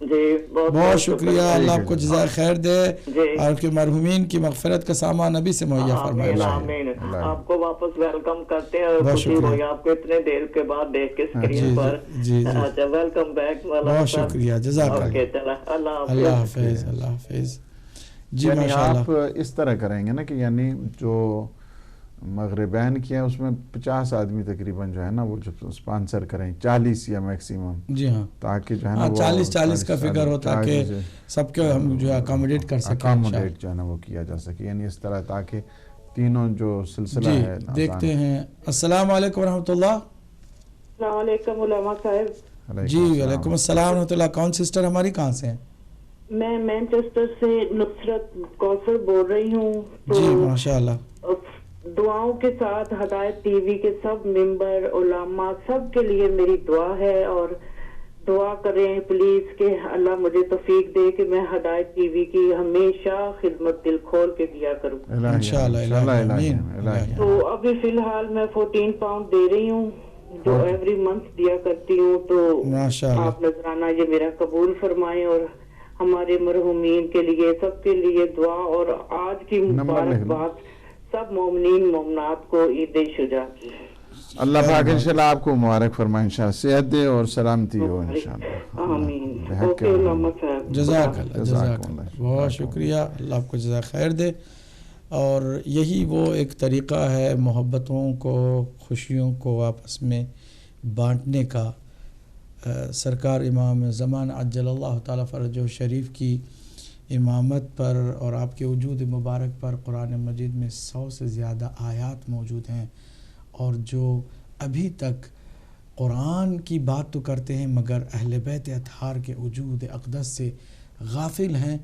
جی بہت شکریہ، اللہ آپ کو جزائے خیر دے جی، اور کہ مرحومین کی مغفرت کا سامان نبی سے مہیا فرمائے. آمین آمین. آپ کو واپس ویلکم کرتے ہیں اور بہت خوشی شکریہ. ہوئی آپ کو اتنے دیر کے بعد دیکھ کے اسکرین پر. جی اچھا، ویلکم بیک. بہت شکریہ، جزاک اللہ. اوکے، چلا، اللہ اللہ حافظ. اللہ حافظ. جی یعنی ماشاء اللہ. آپ اس طرح کریں گے نا کہ یعنی جو مغربین کیا ہے اس میں 50 آدمی تقریباً جو ہے نا وہ جو اسپانسر کریں، 40 یا میکسیمم، جی ہاں، تاکہ جو ہے نا 40 کا فگر ہوتا کہ سب کے ہم جو اکاموڈیٹ کر سکیں. اکاموڈیٹ جو ہے نا وہ کیا جا سکے، یعنی اس طرح تاکہ تینوں جو سلسلہ ہے. دیکھتے ہیں. السلام علیکم ورحمۃ اللہ. السلام علیکم علماء صاحب. جی وعلیکم السلام ورحمۃ اللہ. کون سسٹر ہماری کہاں سے ہیں؟ میں مینچسٹر سے نصرت کوثر بول رہی ہوں. جی ماشاء اللہ. دعاؤں کے ساتھ ہدایت ٹی وی کے سب ممبر، علماء، سب کے لیے میری دعا ہے، اور دعا کریں پلیز کہ اللہ مجھے توفیق دے کہ میں ہدایت ٹی وی کی ہمیشہ خدمت دل کھول کے کیا کروں انشاءاللہ. تو ابھی فی الحال میں 14 پاؤنڈ دے رہی ہوں جو ایوری منتھ دیا کرتی ہوں. تو آپ نذرانہ یہ میرا قبول فرمائیں اور ہمارے مرحومین کے لیے سب کے لیے دعا، اور آج کی مبارکباد سب مومنین مومنات کو عید شجاع کی. اللہ پاک انشاءاللہ آپ کو مبارک فرمائے، انشاءاللہ صحت دے اور سلامتی ہو انشاءاللہ. آمین. اوکے علامہ صاحب. جزاک اللہ. جزاک اللہ. بہت شکریہ، اللہ آپ کو جزائے خیر دے. اور یہی وہ ایک طریقہ ہے محبتوں کو، خوشیوں کو آپس میں بانٹنے کا. سرکار امام زمان عجل اللہ تعالیٰ فرجہ شریف کی امامت پر اور آپ کے وجود مبارک پر قرآن مجید میں 100 سے زیادہ آیات موجود ہیں، اور جو ابھی تک قرآن کی بات تو کرتے ہیں مگر اہل بیت اطہار کے وجود اقدس سے غافل ہیں.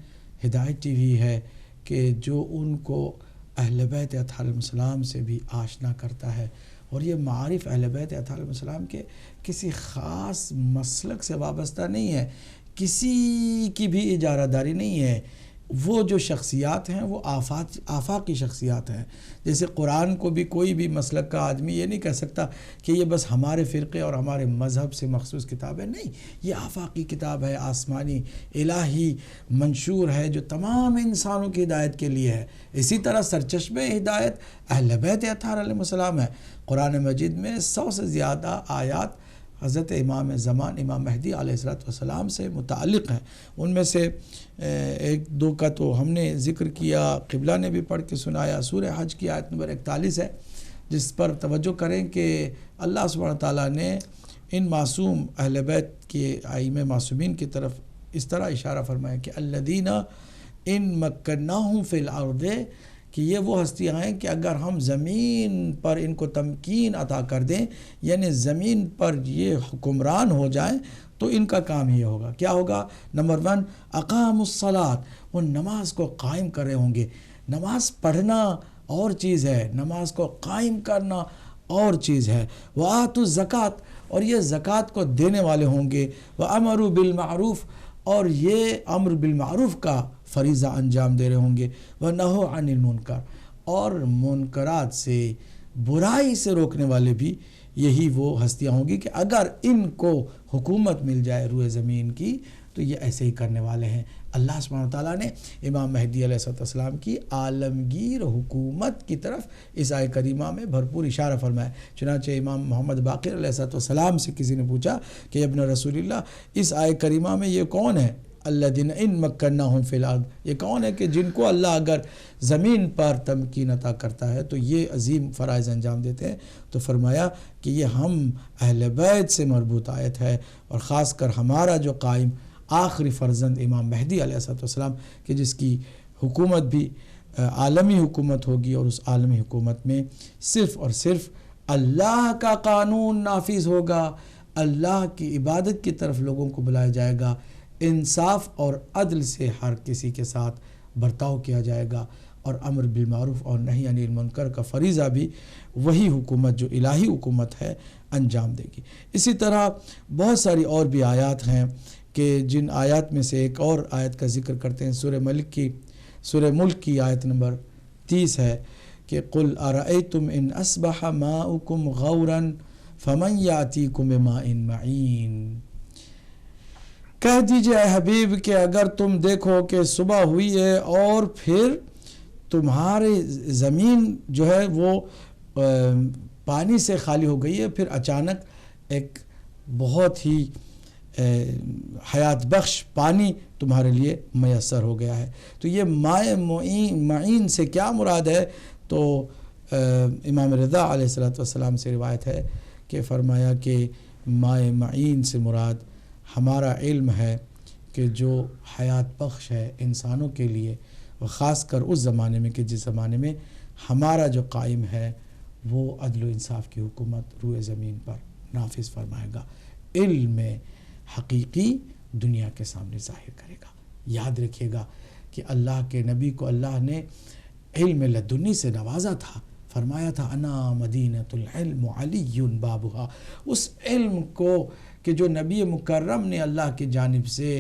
ہدایت ٹی وی ہے کہ جو ان کو اہل بیت اطہار علیہ السلام سے بھی آشنا کرتا ہے، اور یہ معارف اہل بیت اطہار علیہ السلام کے کسی خاص مسلک سے وابستہ نہیں ہے، کسی کی بھی اجارہ داری نہیں ہے. وہ جو شخصیات ہیں وہ آفاقی شخصیات ہیں. جیسے قرآن کو بھی کوئی بھی مسلک کا آدمی یہ نہیں کہہ سکتا کہ یہ بس ہمارے فرقے اور ہمارے مذہب سے مخصوص کتاب ہے. نہیں، یہ آفاقی کتاب ہے، آسمانی الہی منشور ہے جو تمام انسانوں کی ہدایت کے لیے ہے. اسی طرح سرچشمہ ہدایت اہل بیت اطہار علیہ السلام ہے. قرآن مجید میں 100 سے زیادہ آیات حضرت امام زمان امام مہدی علیہ السلام سے متعلق ہیں. ان میں سے ایک دو کا تو ہم نے ذکر کیا، قبلہ نے بھی پڑھ کے سنایا. سورہ حج کی آیت نمبر 41 ہے، جس پر توجہ کریں کہ اللہ سبحانہ تعالیٰ نے ان معصوم اہل بیت کے ائمہ معصومین کی طرف اس طرح اشارہ فرمایا کہ الذین ان مکناہم فی الارض، کہ یہ وہ ہستیاں ہیں کہ اگر ہم زمین پر ان کو تمکین عطا کر دیں، یعنی زمین پر یہ حکمران ہو جائیں، تو ان کا کام یہ ہوگا. کیا ہوگا؟ نمبر 1، اقام الصلاۃ، وہ نماز کو قائم کر رہے ہوں گے. نماز پڑھنا اور چیز ہے، نماز کو قائم کرنا اور چیز ہے. وآتوا الزکوٰۃ، اور یہ زکوٰۃ کو دینے والے ہوں گے. وامروا بالمعروف، اور یہ امر بالمعروف کا فریضہ انجام دے رہے ہوں گے. ونہوا عن المنکر، اور منکرات سے، برائی سے روکنے والے بھی یہی وہ ہستیاں ہوں گی کہ اگر ان کو حکومت مل جائے روئے زمین کی تو یہ ایسے ہی کرنے والے ہیں. اللہ سبحانہ وتعالیٰ نے امام مہدی علیہ السلام کی عالمگیر حکومت کی طرف اس آیت کریمہ میں بھرپور اشارہ فرمایا. چنانچہ امام محمد باقر علیہ السلام سے کسی نے پوچھا کہ ابن رسول اللہ، اس آیت کریمہ میں یہ کون ہے الذین ان مکناہم فی الارض، یہ کون ہے کہ جن کو اللہ اگر زمین پر تمکین عطا کرتا ہے تو یہ عظیم فرائض انجام دیتے ہیں؟ تو فرمایا کہ یہ ہم اہل بیت سے مربوط آیت ہے، اور خاص کر ہمارا جو قائم آخری فرزند امام مہدی علیہ السلام کہ جس کی حکومت بھی عالمی حکومت ہوگی، اور اس عالمی حکومت میں صرف اور صرف اللہ کا قانون نافذ ہوگا، اللہ کی عبادت کی طرف لوگوں کو بلایا جائے گا، انصاف اور عدل سے ہر کسی کے ساتھ برتاؤ کیا جائے گا، اور امر بالمعروف اور نہی عن المنکر کا فریضہ بھی وہی حکومت جو الہی حکومت ہے انجام دے گی. اسی طرح بہت ساری اور بھی آیات ہیں کہ جن آیات میں سے ایک اور آیت کا ذکر کرتے ہیں. سورہ ملک کی آیت نمبر 30 ہے کہ قل ارأیتم ان اصبح ماؤکم غورا فمن یاتیکم بماء معین. کہہ دیجئے اے حبیب کہ اگر تم دیکھو کہ صبح ہوئی ہے اور پھر تمہاری زمین جو ہے وہ پانی سے خالی ہو گئی ہے، پھر اچانک ایک بہت ہی حیات بخش پانی تمہارے لیے میسر ہو گیا ہے. تو یہ مائے معین سے کیا مراد ہے؟ تو امام رضا علیہ السلام سے روایت ہے کہ فرمایا کہ مائے معین سے مراد ہمارا علم ہے کہ جو حیات بخش ہے انسانوں کے لیے، خاص کر اس زمانے میں کہ جس زمانے میں ہمارا جو قائم ہے وہ عدل و انصاف کی حکومت روئے زمین پر نافذ فرمائے گا. علم حقیقی دنیا کے سامنے ظاہر کرے گا. یاد رکھیے گا کہ اللہ کے نبی کو اللہ نے علم لدنی سے نوازا تھا، فرمایا تھا انا مدینۃ العلم علی بابھا. اس علم کو کہ جو نبی مکرم نے اللہ کی جانب سے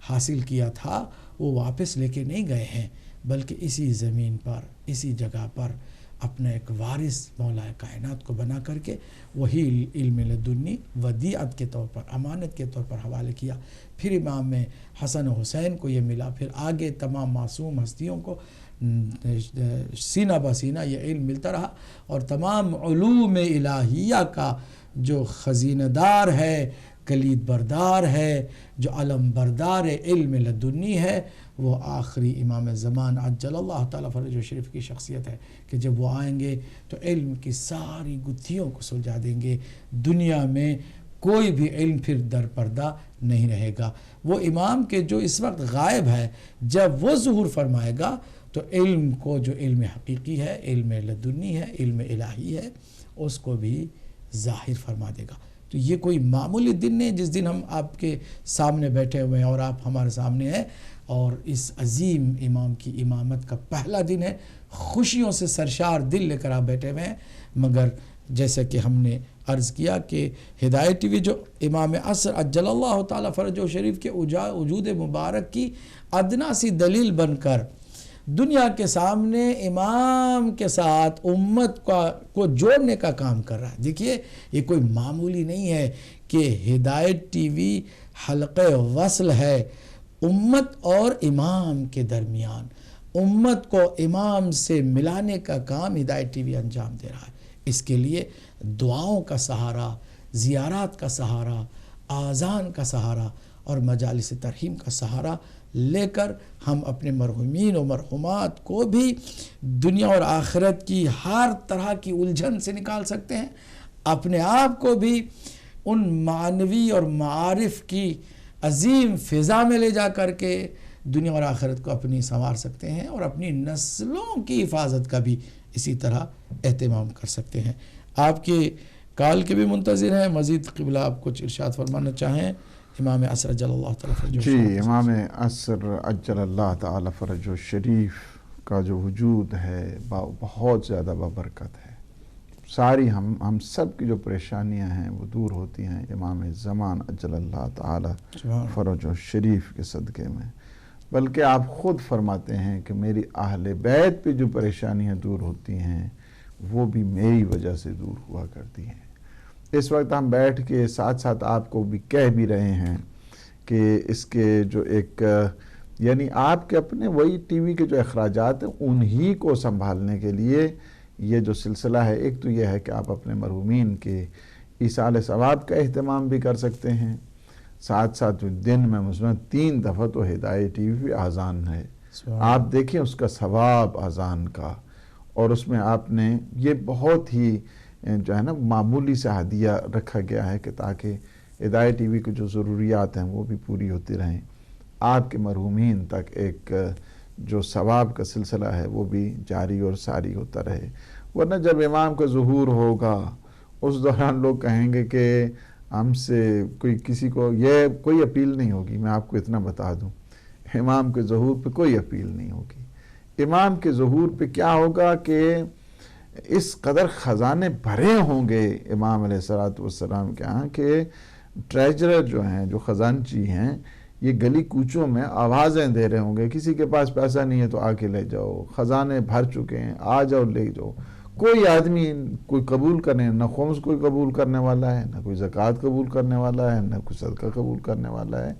حاصل کیا تھا وہ واپس لے کے نہیں گئے ہیں، بلکہ اسی زمین پر اسی جگہ پر اپنا ایک وارث مولا کائنات کو بنا کر کے وہی علم لدنی ودیعت کے طور پر، امانت کے طور پر حوالے کیا. پھر امام حسن و حسین کو یہ ملا، پھر آگے تمام معصوم ہستیوں کو سینہ بہ سینہ یہ علم ملتا رہا، اور تمام علوم الہیہ کا جو خزینہ دار ہے، کلید بردار ہے، جو علم بردار علم لدنی ہے، وہ آخری امام زمان عجل اللہ تعالیٰ فرجہ شریف کی شخصیت ہے کہ جب وہ آئیں گے تو علم کی ساری گتھیوں کو سلجھا دیں گے. دنیا میں کوئی بھی علم پھر در پردہ نہیں رہے گا. وہ امام کے جو اس وقت غائب ہے، جب وہ ظہور فرمائے گا تو علم کو، جو علم حقیقی ہے، علم لدنی ہے، علم الہی ہے، اس کو بھی ظاہر فرما دے گا. تو یہ کوئی معمولی دن نہیں جس دن ہم آپ کے سامنے بیٹھے ہوئے ہیں اور آپ ہمارے سامنے ہیں، اور اس عظیم امام کی امامت کا پہلا دن ہے. خوشیوں سے سرشار دل لے کر آپ بیٹھے ہوئے ہیں، مگر جیسا کہ ہم نے عرض کیا کہ ہدایت ٹی وی جو امام عصر عجل اللہ تعالیٰ فرجہ شریف کے وجود مبارک کی ادنا سی دلیل بن کر دنیا کے سامنے امام کے ساتھ امت کو جوڑنے کا کام کر رہا ہے. دیکھیے یہ کوئی معمولی نہیں ہے کہ ہدایت ٹی وی حلقہ وصل ہے امت اور امام کے درمیان. امت کو امام سے ملانے کا کام ہدایت ٹی وی انجام دے رہا ہے. اس کے لیے دعاؤں کا سہارا، زیارات کا سہارا، آذان کا سہارا اور مجالس ترحیم کا سہارا لے کر ہم اپنے مرحومین و مرحومات کو بھی دنیا اور آخرت کی ہر طرح کی الجھن سے نکال سکتے ہیں، اپنے آپ کو بھی ان معنوی اور معارف کی عظیم فضا میں لے جا کر کے دنیا اور آخرت کو اپنی سنوار سکتے ہیں، اور اپنی نسلوں کی حفاظت کا بھی اسی طرح اہتمام کر سکتے ہیں. آپ کے کال کے بھی منتظر ہیں. مزید قبلہ آپ کچھ ارشاد فرمانا چاہیں امام عصر عجل اللہ تعالیٰ فرجہ جی، امام عصر عجل اللہ تعالیٰ فرجہ شریف کا جو وجود ہے بہت زیادہ بابرکت ہے. ساری ہم سب کی جو پریشانیاں ہیں وہ دور ہوتی ہیں امام زمان عجل اللہ تعالیٰ فرجہ شریف کے صدقے میں. بلکہ آپ خود فرماتے ہیں کہ میری اہل بیت پہ جو پریشانیاں دور ہوتی ہیں وہ بھی میری وجہ سے دور ہوا کرتی ہیں. اس وقت ہم بیٹھ کے ساتھ ساتھ آپ کو بھی کہہ بھی رہے ہیں کہ اس کے جو ایک یعنی آپ کے اپنے وہی ٹی وی کے جو اخراجات ہیں انہی کو سنبھالنے کے لیے یہ جو سلسلہ ہے، ایک تو یہ ہے کہ آپ اپنے مرحومین کے ایصال ثواب کا اہتمام بھی کر سکتے ہیں، ساتھ ساتھ دن میں مثلاً 3 دفعہ تو ہدایت ٹی وی اذان ہے، آپ دیکھیں اس کا ثواب اذان کا، اور اس میں آپ نے یہ بہت ہی جو ہے نا معمولی سے ہدیہ رکھا گیا ہے کہ تاکہ ہدایت ٹی وی کی جو ضروریات ہیں وہ بھی پوری ہوتی رہیں، آپ کے مرحومین تک ایک جو ثواب کا سلسلہ ہے وہ بھی جاری اور ساری ہوتا رہے. ورنہ جب امام کا ظہور ہوگا اس دوران لوگ کہیں گے کہ ہم سے کسی کو یہ کوئی اپیل نہیں ہوگی. میں آپ کو اتنا بتا دوں، امام کے ظہور پہ کوئی اپیل نہیں ہوگی. امام کے ظہور پہ کیا ہوگا کہ اس قدر خزانے بھرے ہوں گے امام علیہ السلام کے ہاں کہ ٹریجرر جو ہیں، جو خزانچی ہیں، یہ گلی کوچوں میں آوازیں دے رہے ہوں گے، کسی کے پاس پیسہ نہیں ہے تو آ کے لے جاؤ، خزانے بھر چکے ہیں، آ جاؤ لے جاؤ. کوئی آدمی کوئی قبول کرنے، نہ خمس کوئی قبول کرنے والا ہے، نہ کوئی زکوٰۃ قبول کرنے والا ہے، نہ کوئی صدقہ قبول کرنے والا ہے.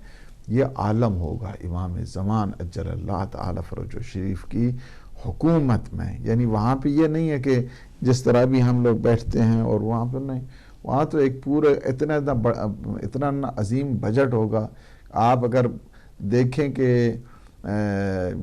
یہ عالم ہوگا امام زمان اجل اللہ تعالی فرجہ شریف کی حکومت میں. یعنی وہاں پہ یہ نہیں ہے کہ جس طرح بھی ہم لوگ بیٹھتے ہیں اور وہاں پہ نہیں، وہاں تو ایک پورا اتنا عظیم بجٹ ہوگا. آپ اگر دیکھیں کہ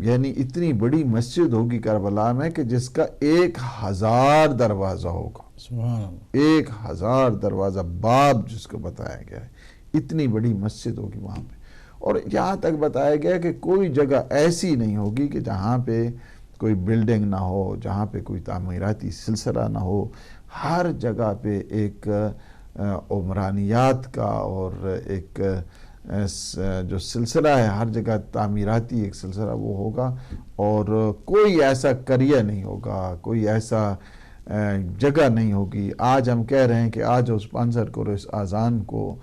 یعنی اتنی بڑی مسجد ہوگی کربلا میں کہ جس کا 1000 دروازہ ہوگا. سبحان اللہ. 1000 دروازہ، باب جس کو بتایا گیا ہے، اتنی بڑی مسجد ہوگی وہاں پہ. اور یہاں تک بتایا گیا کہ کوئی جگہ ایسی نہیں ہوگی کہ جہاں پہ کوئی بلڈنگ نہ ہو، جہاں پہ کوئی تعمیراتی سلسلہ نہ ہو. ہر جگہ پہ ایک عمرانیات کا اور ایک جو سلسلہ ہے، ہر جگہ تعمیراتی ایک سلسلہ وہ ہوگا. اور کوئی ایسا قریہ نہیں ہوگا، کوئی ایسا جگہ نہیں ہوگی. آج ہم کہہ رہے ہیں کہ آج اس اسپانسر کو، اس اذان کو،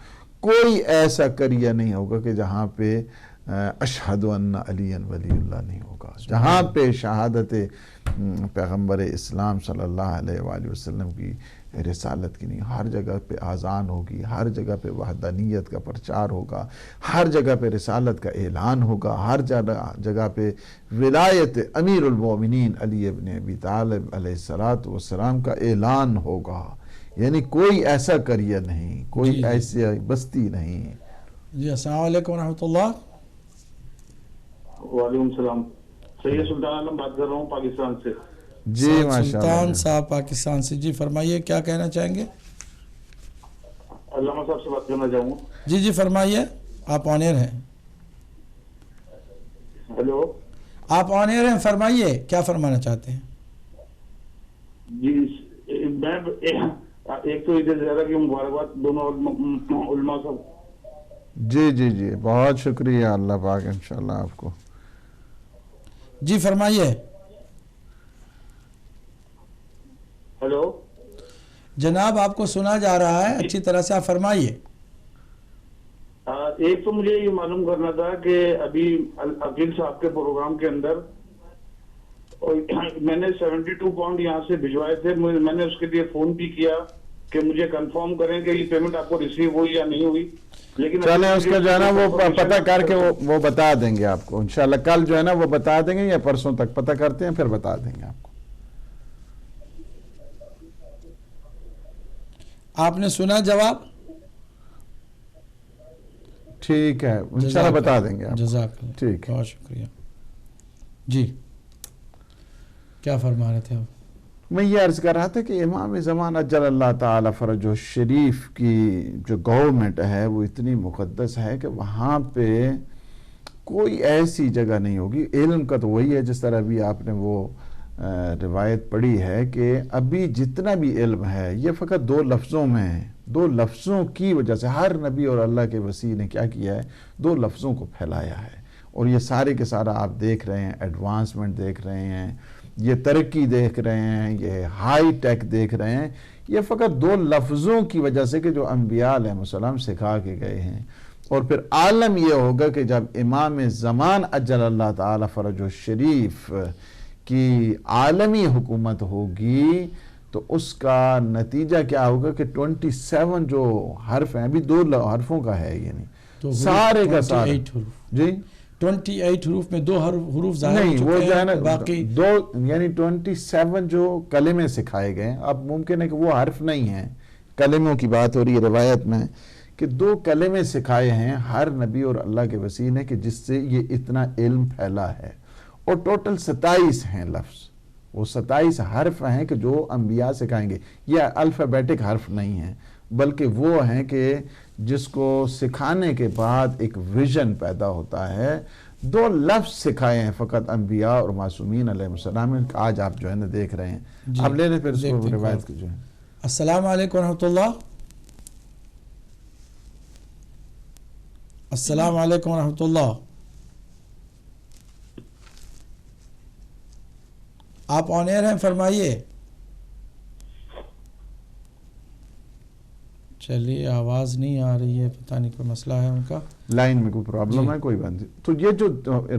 کوئی ایسا قریہ نہیں ہوگا کہ جہاں پہ اشہد ان علی ولی اللہ نہیں ہوگا. جہاں پہ شہادت پیغمبر اسلام صلی اللہ علیہ وآلہ وسلم کی رسالت کی نہیں، ہر جگہ پہ آذان ہوگی، ہر جگہ پہ وحدانیت کا پرچار ہوگا، ہر جگہ پہ رسالت کا اعلان ہوگا، ہر جگہ پہ ولایت امیر المومنین علی ابن ابی طالب علیہ السلام کا اعلان ہوگا. یعنی کوئی ایسا قریہ نہیں، کوئی ایسی بستی نہیں. جی السلام علیکم ورحمۃ اللہ. وعلیکم السلام. سید سلطان عالم بات کر رہا ہوں پاکستان سے. جی ماشاءاللہ. سلطان صاحب پاکستان سے، جی فرمائیے کیا کہنا چاہیں گے؟ علامہ صاحب سے بات کرنا چاہوں گا. جی فرمائیے، آپ آن ایئر ہیں. ہیلو، آپ آن ایئر ہیں، فرمائیے کیا فرمانا چاہتے ہیں؟ جی میں ایک تو عید زیادہ کی مبارکباد دونوں علماء صاحب. جی بہت شکریہ، اللہ پاک انشاءاللہ آپ کو. جی فرمائیے. ہیلو جناب، آپ کو سنا جا رہا ہے، اچھی طرح سے آپ فرمائیے. ایک تو مجھے یہ معلوم کرنا تھا کہ ابھی عقیل صاحب کے پروگرام کے اندر میں نے 72 پاؤنڈ یہاں سے بھجوائے تھے. میں نے اس کے لیے فون بھی کیا کہ مجھے کنفرم کریں کہ یہ پیمنٹ آپ کو ریسیو ہوئی یا نہیں ہوئی. لیکن چلیں اس کا جو ہے نا وہ پتہ کر کے وہ بتا دیں گے آپ کو انشاءاللہ. کل جو ہے نا وہ بتا دیں گے یا پرسوں تک پتہ کرتے ہیں، پھر بتا دیں گے آپ کو. آپ نے سنا جواب؟ ٹھیک ہے انشاءاللہ بتا دیں گے آپ. جزاک اللہ، ٹھیک ہے، بہت شکریہ. جی کیا فرما رہے تھے آپ؟ میں یہ عرض کر رہا تھا کہ امام زمان اجل اللہ تعالی فرجہ شریف کی جو گورنمنٹ ہے وہ اتنی مقدس ہے کہ وہاں پہ کوئی ایسی جگہ نہیں ہوگی. علم کا تو وہی ہے جس طرح ابھی آپ نے وہ روایت پڑھی ہے کہ ابھی جتنا بھی علم ہے یہ فقط 2 لفظوں میں ہے. 2 لفظوں کی وجہ سے ہر نبی اور اللہ کے وسیع نے کیا کیا ہے، 2 لفظوں کو پھیلایا ہے. اور یہ سارے کے سارا آپ دیکھ رہے ہیں، ایڈوانسمنٹ دیکھ رہے ہیں، یہ ترقی دیکھ رہے ہیں، یہ ہائی ٹیک دیکھ رہے ہیں، یہ فقط 2 لفظوں کی وجہ سے کہ جو انبیاء علیہ السلام سکھا کے گئے ہیں. اور پھر عالم یہ ہوگا کہ جب امام زمان اجل اللہ تعالی فرجہ شریف کی عالمی حکومت ہوگی تو اس کا نتیجہ کیا ہوگا کہ 27 جو حرف ہیں، ابھی 2 حرفوں کا ہے، یعنی سارے کا سارا. جی 28 حروف میں 2 حروف ظاہر ہو نہیں، وہ چکے جو ہے نا ہیں، باقی 2 یعنی 27 جو کلمے سکھائے گئے. اب ممکن ہے کہ وہ حرف نہیں ہیں، کلموں کی بات ہو رہی ہے روایت میں کہ 2 کلمے سکھائے ہیں ہر نبی اور اللہ کے وسیع نے کہ جس سے یہ اتنا علم پھیلا ہے. اور ٹوٹل 27 ہیں لفظ، وہ 27 حرف ہیں کہ جو انبیاء سکھائیں گے. یہ الفابیٹک حرف نہیں ہیں بلکہ وہ ہیں کہ جس کو سکھانے کے بعد ایک ویژن پیدا ہوتا ہے. 2 لفظ سکھائے ہیں فقط انبیاء اور معصومین علیہ السلام. آج آپ جو ہے نا دیکھ رہے ہیں. اب لے لیں پھر اس کو روایت کو جو ہے. السلام علیکم ورحمۃ اللہ. السلام علیکم ورحمۃ اللہ. آپ آن ایئر ہیں، فرمائیے. چلیے آواز نہیں آ رہی ہے، پتہ نہیں کوئی مسئلہ ہے ان کا، لائن میں کوئی پرابلم ہے، کوئی بات نہیں. تو یہ جو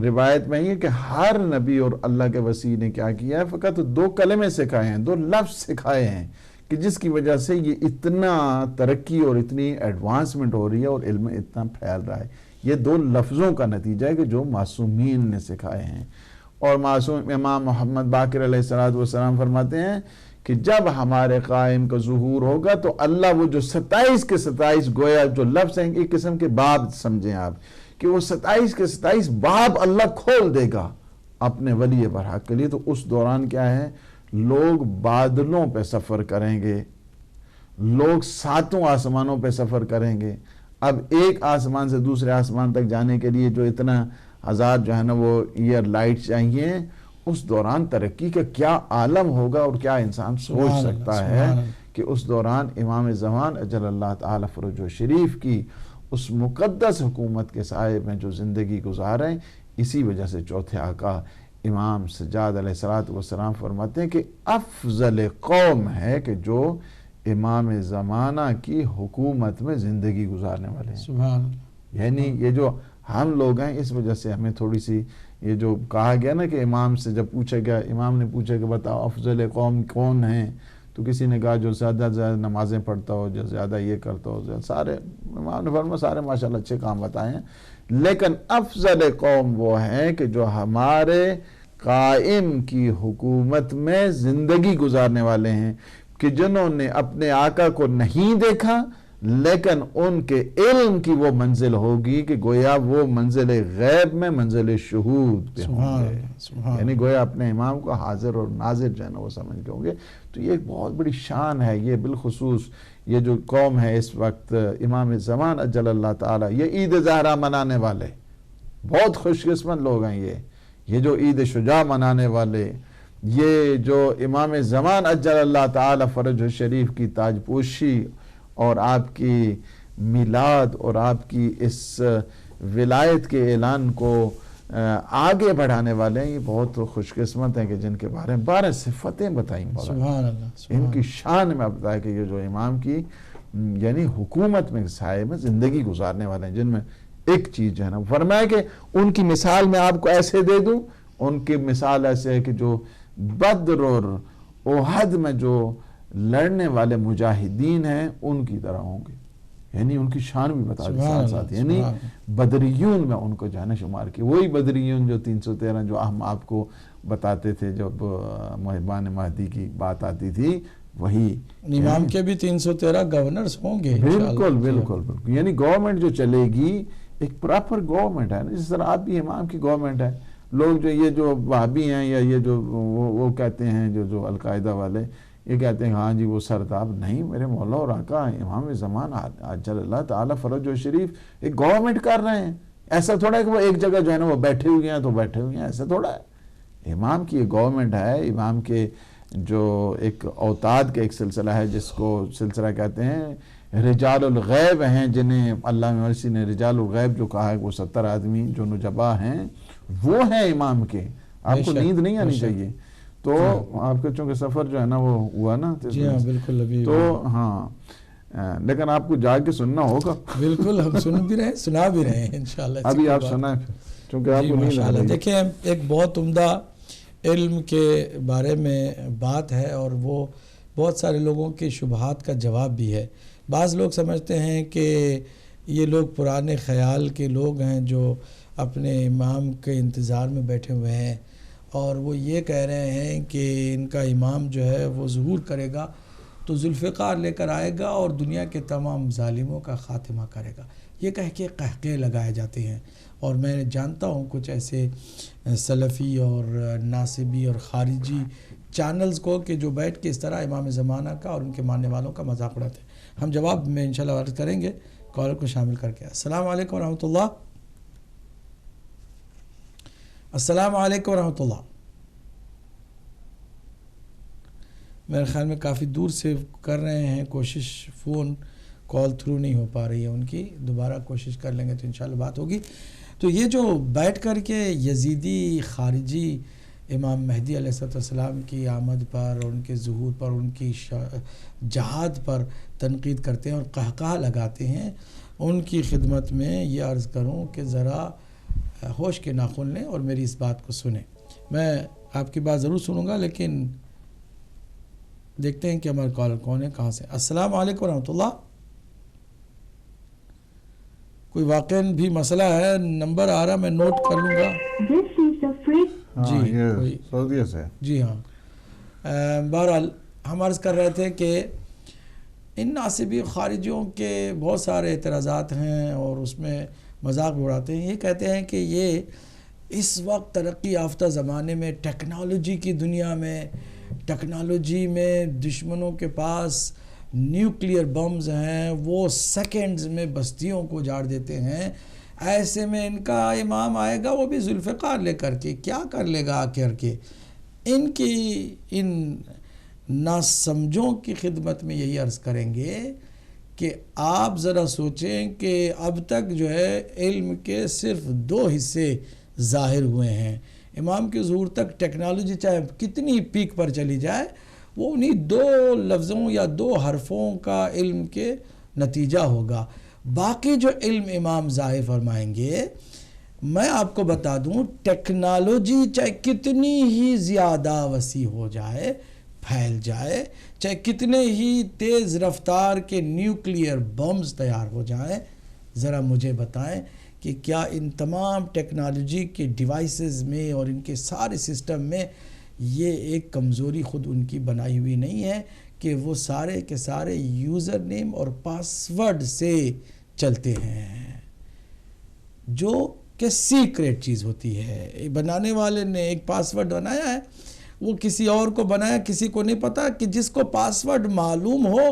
روایت میں ہے کہ ہر نبی اور اللہ کے وسیع نے کیا کیا ہے، فقط 2 کلمے سکھائے ہیں، 2 لفظ سکھائے ہیں کہ جس کی وجہ سے یہ اتنا ترقی اور اتنی ایڈوانسمنٹ ہو رہی ہے اور علم اتنا پھیل رہا ہے. یہ 2 لفظوں کا نتیجہ ہے کہ جو معصومین نے سکھائے ہیں. اور معصوم امام محمد باقر علیہ السلام فرماتے ہیں کہ جب ہمارے قائم کا ظہور ہوگا تو اللہ وہ جو 27 کے 27 گویا جو لفظ ہیں ایک قسم کے باب سمجھیں آپ کہ وہ 27 کے 27 باب اللہ کھول دے گا اپنے ولی برحق کے لیے. تو اس دوران کیا ہے, لوگ بادلوں پہ سفر کریں گے, لوگ 7 آسمانوں پہ سفر کریں گے. اب ایک آسمان سے دوسرے آسمان تک جانے کے لیے جو اتنا 1000 جو ہے نا وہ ایئر لائٹ چاہیے, اس دوران ترقی کا کیا عالم ہوگا اور کیا انسان سوچ سکتا ہے کہ اس دوران امام زمان اجل اللہ تعالی فرجہ شریف کی اس مقدس حکومت کے سائے میں جو زندگی گزاریں. اسی وجہ سے چوتھے آقا امام سجاد علیہ السلام فرماتے ہیں کہ افضل قوم ہے کہ جو امام زمانہ کی حکومت میں زندگی گزارنے والے ہیں. سبحان اللہ. یعنی یہ جو ہم لوگ ہیں, اس وجہ سے ہمیں تھوڑی سی یہ جو کہا گیا نا کہ امام سے جب پوچھا گیا, امام نے پوچھا کہ بتاؤ افضل قوم کون ہیں, تو کسی نے کہا جو زیادہ زیادہ نمازیں پڑھتا ہو, جو زیادہ یہ کرتا ہو. سارے امام نے فرمایا سارے ماشاءاللہ اچھے کام بتائے ہیں, لیکن افضل قوم وہ ہیں کہ جو ہمارے قائم کی حکومت میں زندگی گزارنے والے ہیں, کہ جنہوں نے اپنے آقا کو نہیں دیکھا لیکن ان کے علم کی وہ منزل ہوگی کہ گویا وہ منزل غیب میں منزل شہود پہ ہوں گے. یعنی گویا اپنے امام کو حاضر اور ناظر جو ہے نا وہ سمجھ کے ہوں گے. تو یہ ایک بہت بڑی شان ہے. یہ بالخصوص یہ جو قوم ہے اس وقت امام زمان اجل اللہ تعالی, یہ عید زہرا منانے والے بہت خوش قسمت لوگ ہیں. یہ جو عید شجاع منانے والے, یہ جو امام زمان اجل اللہ تعالی فرجہ شریف کی تاج پوشی اور آپ کی میلاد اور آپ کی اس ولایت کے اعلان کو آگے بڑھانے والے ہیں, یہ بہت خوش قسمت ہیں کہ جن کے بارے میں 12 صفتیں بتائیں. سبحان اللہ. ان کی شان میں بتایا کہ یہ جو امام کی یعنی حکومت میں سائے میں زندگی گزارنے والے ہیں, جن میں ایک چیز جو ہے نا فرمایا کہ ان کی مثال میں آپ کو ایسے دے دوں, ان کی مثال ایسے ہے کہ جو بدر اور احد میں جو لڑنے والے مجاہدین ہیں ان کی طرح ہوں گے. یعنی ان کی شان بھی بتا دی ساتھ ساتھ. یعنی بدریون میں ان کو جانے شمار کی, وہی بدریون جو 313 جو ہم آپ کو بتاتے تھے جب محبان مہدی کی بات آتی تھی, وہی امام کے بھی 313 گورنرز ہوں گے. بالکل بالکل بالکل. یعنی گورنمنٹ جو چلے گی ایک پراپر گورنمنٹ ہے نا, جس طرح آپ بھی امام کی گورنمنٹ ہے. لوگ جو یہ جو وہابی ہیں یا یہ جو وہ کہتے ہیں جو القاعدہ والے یہ کہتے ہیں ہاں جی وہ سرداب, نہیں میرے مولا اور آقا امام زمان اجل اللہ تعالی فرجہ شریف ایک گورنمنٹ کر رہے ہیں. ایسا تھوڑا ہے کہ وہ ایک جگہ جو ہے نا وہ بیٹھے ہوئے ہیں تو بیٹھے ہوئے ہیں, ایسا تھوڑا ہے. امام کی ایک گورنمنٹ ہے. امام کے جو ایک اوتاد کا ایک سلسلہ ہے جس کو سلسلہ کہتے ہیں رجال الغیب ہیں, جنہیں علامہ مرسی نے رجال الغیب جو کہا ہے وہ 70 آدمی جو نجبا ہیں وہ ہیں امام کے. آپ کو نیند نہیں آنی چاہیے. تو آپ کا چونکہ سفر جو ہے نا وہ ہوا نا, جی ہاں بالکل ابھی تو ہاں لیکن آپ کو جا کے سننا ہوگا. بالکل ہم سن بھی رہے ہیں, سنا بھی رہے ہیں انشاءاللہ. ابھی آپ سنائیں چونکہ آپ کو نیند آ رہی ہے. دیکھیں ایک بہت عمدہ علم کے بارے میں بات ہے اور وہ بہت سارے لوگوں کے شبہات کا جواب بھی ہے. بعض لوگ سمجھتے ہیں کہ یہ لوگ پرانے خیال کے لوگ ہیں جو اپنے امام کے انتظار میں بیٹھے ہوئے ہیں اور وہ یہ کہہ رہے ہیں کہ ان کا امام جو ہے وہ ظہور کرے گا تو ذوالفقار لے کر آئے گا اور دنیا کے تمام ظالموں کا خاتمہ کرے گا. یہ کہہ کے قہقہے لگائے جاتے ہیں. اور میں جانتا ہوں کچھ ایسے سلفی اور ناصبی اور خارجی چینلز کو کہ جو بیٹھ کے اس طرح امام زمانہ کا اور ان کے ماننے والوں کا مذاق اڑاتے ہیں. ہم جواب میں انشاءاللہ عرض کریں گے کالر کو شامل کر کے. السلام علیکم ورحمۃ اللہ. السلام علیکم ورحمۃ اللہ. میرے خیال میں کافی دور سے کر رہے ہیں کوشش, فون کال تھرو نہیں ہو پا رہی ہے ان کی. دوبارہ کوشش کر لیں گے تو انشاءاللہ بات ہوگی. تو یہ جو بیٹھ کر کے یزیدی خارجی امام مہدی علیہ السلام کی آمد پر اور ان کے ظہور پر ان کی جہاد پر تنقید کرتے ہیں اور قہقہہ لگاتے ہیں, ان کی خدمت میں یہ عرض کروں کہ ذرا ہوش کے ناخن لیں اور میری اس بات کو سنیں. میں آپ کی بات ضرور سنوں گا لیکن دیکھتے ہیں کہ ہمارے کالر کون ہے، کہاں سے. السلام علیکم ورحمۃ اللہ. کوئی واقعاً بھی مسئلہ ہے، نمبر آ رہا میں نوٹ کر لوں گا. جی سعودیہ سے. جی ہاں. بہرحال ہم عرض کر رہے تھے کہ ان ناصبی خارجیوں کے بہت سارے اعتراضات ہیں اور اس میں مذاق اڑاتے ہیں. یہ کہتے ہیں کہ یہ اس وقت ترقی یافتہ زمانے میں ٹیکنالوجی کی دنیا میں، ٹیکنالوجی میں دشمنوں کے پاس نیوکلیئر بمز ہیں، وہ سیکنڈز میں بستیوں کو اجاڑ دیتے ہیں. ایسے میں ان کا امام آئے گا وہ بھی ذوالفقار لے کر کے کیا کر لے گا آ کر کے. ان کی ان ناسمجھوں کی خدمت میں یہی عرض کریں گے کہ آپ ذرا سوچیں کہ اب تک جو ہے علم کے صرف 2 حصے ظاہر ہوئے ہیں. امام کے ظہور تک ٹیکنالوجی چاہے کتنی پیک پر چلی جائے وہ انہی 2 لفظوں یا 2 حرفوں کا علم کے نتیجہ ہوگا. باقی جو علم امام ظاہر فرمائیں گے، میں آپ کو بتا دوں ٹیکنالوجی چاہے کتنی ہی زیادہ وسیع ہو جائے، پھیل جائے، چاہے کتنے ہی تیز رفتار کے نیوکلیئر بمز تیار ہو جائیں، ذرا مجھے بتائیں کہ کیا ان تمام ٹیکنالوجی کے ڈیوائسز میں اور ان کے سارے سسٹم میں یہ ایک کمزوری خود ان کی بنائی ہوئی نہیں ہے کہ وہ سارے کے سارے یوزر نیم اور پاسورڈ سے چلتے ہیں، جو کہ سیکریٹ چیز ہوتی ہے. بنانے والے نے ایک پاسورڈ بنایا ہے، وہ کسی اور کو بنایا، کسی کو نہیں پتا کہ جس کو پاسورڈ معلوم ہو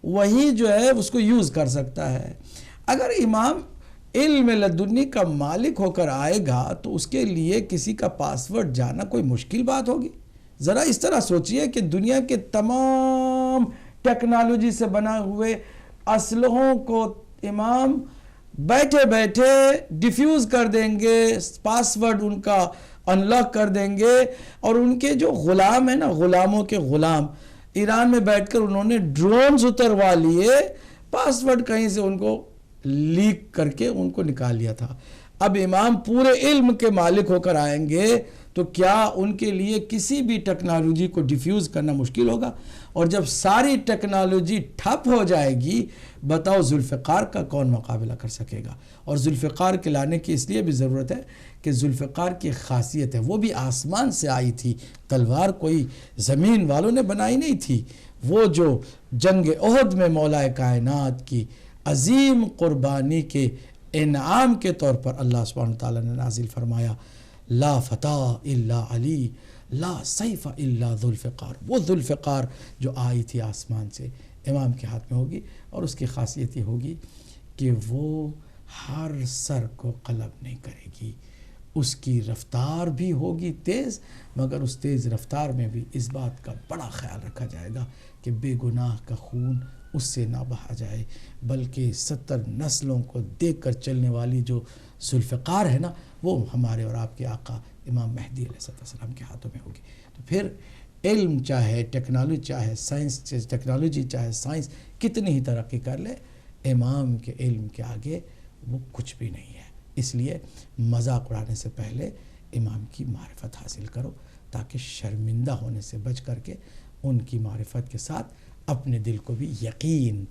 وہی جو ہے اس کو یوز کر سکتا ہے. اگر امام علم لدنی کا مالک ہو کر آئے گا تو اس کے لیے کسی کا پاسورڈ جانا کوئی مشکل بات ہوگی؟ ذرا اس طرح سوچئے کہ دنیا کے تمام ٹیکنالوجی سے بنا ہوئے اسلحوں کو امام بیٹھے بیٹھے ڈیفیوز کر دیں گے، پاسورڈ ان کا انلاک کر دیں گے، اور ان کے جو غلام ہیں نا، غلاموں کے غلام ایران میں بیٹھ کر انہوں نے ڈرونز اتروا لیے، پاسورڈ کہیں سے ان کو لیک کر کے ان کو نکال لیا تھا. اب امام پورے علم کے مالک ہو کر آئیں گے تو کیا ان کے لیے کسی بھی ٹیکنالوجی کو ڈیفیوز کرنا مشکل ہوگا؟ اور جب ساری ٹیکنالوجی ٹھپ ہو جائے گی، بتاؤ ذوالفقار کا کون مقابلہ کر سکے گا؟ اور ذوالفقار کے لانے کی اس لیے بھی ضرورت ہے کہ ذوالفقار کی خاصیت ہے، وہ بھی آسمان سے آئی تھی، تلوار کوئی زمین والوں نے بنائی نہیں تھی. وہ جو جنگ احد میں مولا کائنات کی عظیم قربانی کے انعام کے طور پر اللہ سبحانہ وتعالی نے نازل فرمایا، لا فتح الا علی لا سیف الا ذوالفقار. وہ ذوالفقار جو آئی تھی آسمان سے امام کے ہاتھ میں ہوگی، اور اس کی خاصیت یہ ہوگی کہ وہ ہر سر کو قلب نہیں کرے گی. اس کی رفتار بھی ہوگی تیز، مگر اس تیز رفتار میں بھی اس بات کا بڑا خیال رکھا جائے گا کہ بے گناہ کا خون اس سے نہ بہا جائے، بلکہ 70 نسلوں کو دیکھ کر چلنے والی جو ذوالفقار ہے نا، وہ ہمارے اور آپ کے آقا امام مہدی علیہ السلام کے ہاتھوں میں ہوگی. تو پھر علم چاہے ٹیکنالوجی چاہے سائنس ٹیکنالوجی چاہے سائنس کتنی ہی ترقی کر لے، امام کے علم کے آگے وہ کچھ بھی نہیں ہے. اس لیے مذاق اڑانے سے پہلے امام کی معرفت حاصل کرو تاکہ شرمندہ ہونے سے بچ کر کے ان کی معرفت کے ساتھ اپنے دل کو بھی یقین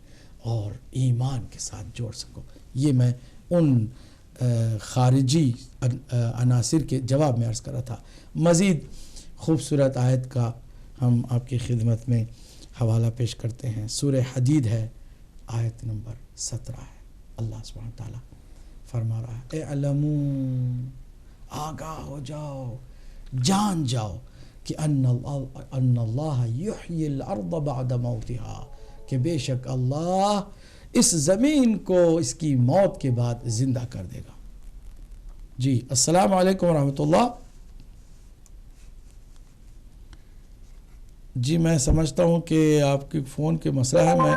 اور ایمان کے ساتھ جوڑ سکو. یہ میں ان خارجی عناصر کے جواب میں عرض کر رہا تھا. مزید خوبصورت آیت کا ہم آپ کی خدمت میں حوالہ پیش کرتے ہیں. سورہ حدید ہے، آیت نمبر 17 ہے. اللہ سبحانہ تعالیٰ فرما رہا ہے، اعلموا، آگاہ ہو جاؤ، جان جاؤ کہ ان اللہ یحیی الارض بعد موتہا، کہ بے شک اللہ اس زمین کو اس کی موت کے بعد زندہ کر دے گا. جی السلام علیکم ورحمۃ اللہ. جی میں سمجھتا ہوں کہ آپ کے فون کے مسئلہ ہے. میں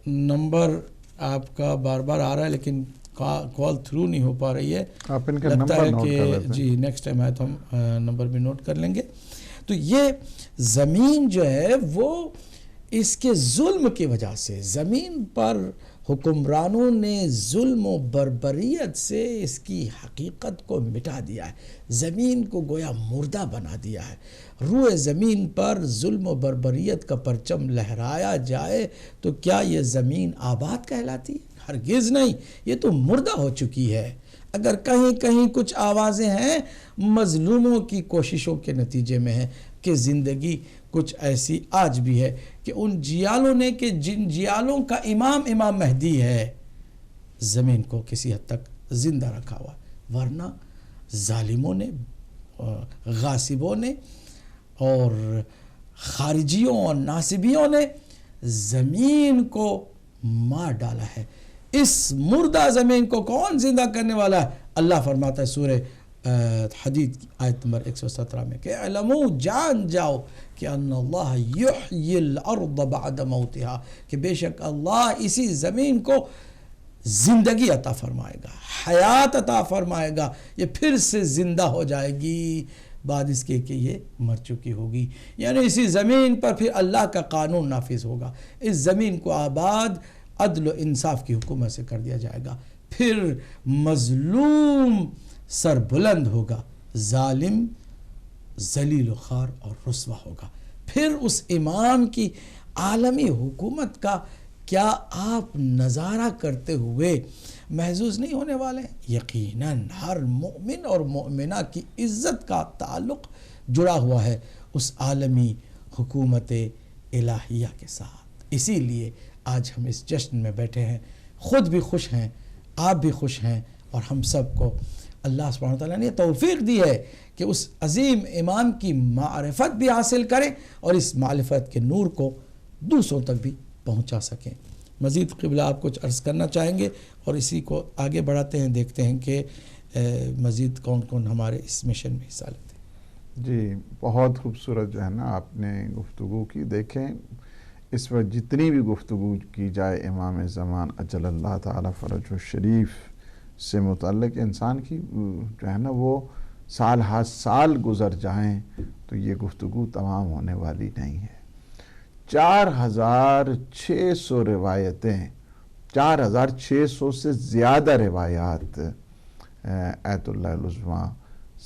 نمبر آپ کا بار بار آ رہا ہے لیکن کال تھرو نہیں ہو پا رہی ہے. آپ ان کا لگتا نمبر ہے نوٹ کہ کر لیتے ہیں. جی نیکسٹ ٹائم آئے تو ہم نمبر بھی نوٹ کر لیں گے. تو یہ زمین جو ہے وہ اس کے ظلم کی وجہ سے، زمین پر حکمرانوں نے ظلم و بربریت سے اس کی حقیقت کو مٹا دیا ہے، زمین کو گویا مردہ بنا دیا ہے۔ روئے زمین پر ظلم و بربریت کا پرچم لہرایا جائے تو کیا یہ زمین آباد کہلاتی ہے؟ ہرگز نہیں، یہ تو مردہ ہو چکی ہے۔ اگر کہیں کہیں کچھ آوازیں ہیں مظلوموں کی کوششوں کے نتیجے میں ہیں کہ زندگی کچھ ایسی آج بھی ہے کہ ان جیالوں نے کہ جن جیالوں کا امام مہدی ہے زمین کو کسی حد تک زندہ رکھا ہوا، ورنہ ظالموں نے، غاصبوں نے اور خارجیوں اور ناصبیوں نے زمین کو مار ڈالا ہے۔ اس مردہ زمین کو کون زندہ کرنے والا ہے؟ اللہ فرماتا ہے سورہ حدید کی آیت نمبر 117 میں کہ اعلموا، جان جاؤ کہ ان اللہ یحیی الارض بعد موتہا، کہ بے شک اللہ اسی زمین کو زندگی عطا فرمائے گا، حیات عطا فرمائے گا، یہ پھر سے زندہ ہو جائے گی بعد اس کے کہ یہ مر چکی ہوگی۔ یعنی اسی زمین پر پھر اللہ کا قانون نافذ ہوگا، اس زمین کو آباد عدل و انصاف کی حکومت سے کر دیا جائے گا، پھر مظلوم سر بلند ہوگا، ظالم ذلیل و خوار اور رسوا ہوگا۔ پھر اس امام کی عالمی حکومت کا کیا آپ نظارہ کرتے ہوئے محظوظ نہیں ہونے والے ہیں؟ یقیناً ہر مومن اور مومنہ کی عزت کا تعلق جڑا ہوا ہے اس عالمی حکومت الہیہ کے ساتھ۔ اسی لیے آج ہم اس جشن میں بیٹھے ہیں، خود بھی خوش ہیں، آپ بھی خوش ہیں، اور ہم سب کو اللہ سبحانہ وتعالیٰ نے توفیق دی ہے کہ اس عظیم امام کی معرفت بھی حاصل کریں اور اس معرفت کے نور کو دوسروں تک بھی پہنچا سکیں۔ مزید قبلہ آپ کچھ عرض کرنا چاہیں گے اور اسی کو آگے بڑھاتے ہیں، دیکھتے ہیں کہ مزید کون کون ہمارے اس مشن میں حصہ لیتے ہیں۔ جی بہت خوبصورت جو ہے نا آپ نے گفتگو کی۔ دیکھیں اس وقت جتنی بھی گفتگو کی جائے امام زمان اجل اللہ تعالی فرجہ شریف سے متعلق، انسان کی جو ہے نا وہ سال ہر سال گزر جائیں تو یہ گفتگو تمام ہونے والی نہیں ہے۔ 4600 روایتیں، 4600 سے زیادہ روایات ایت اللہ العظمیٰ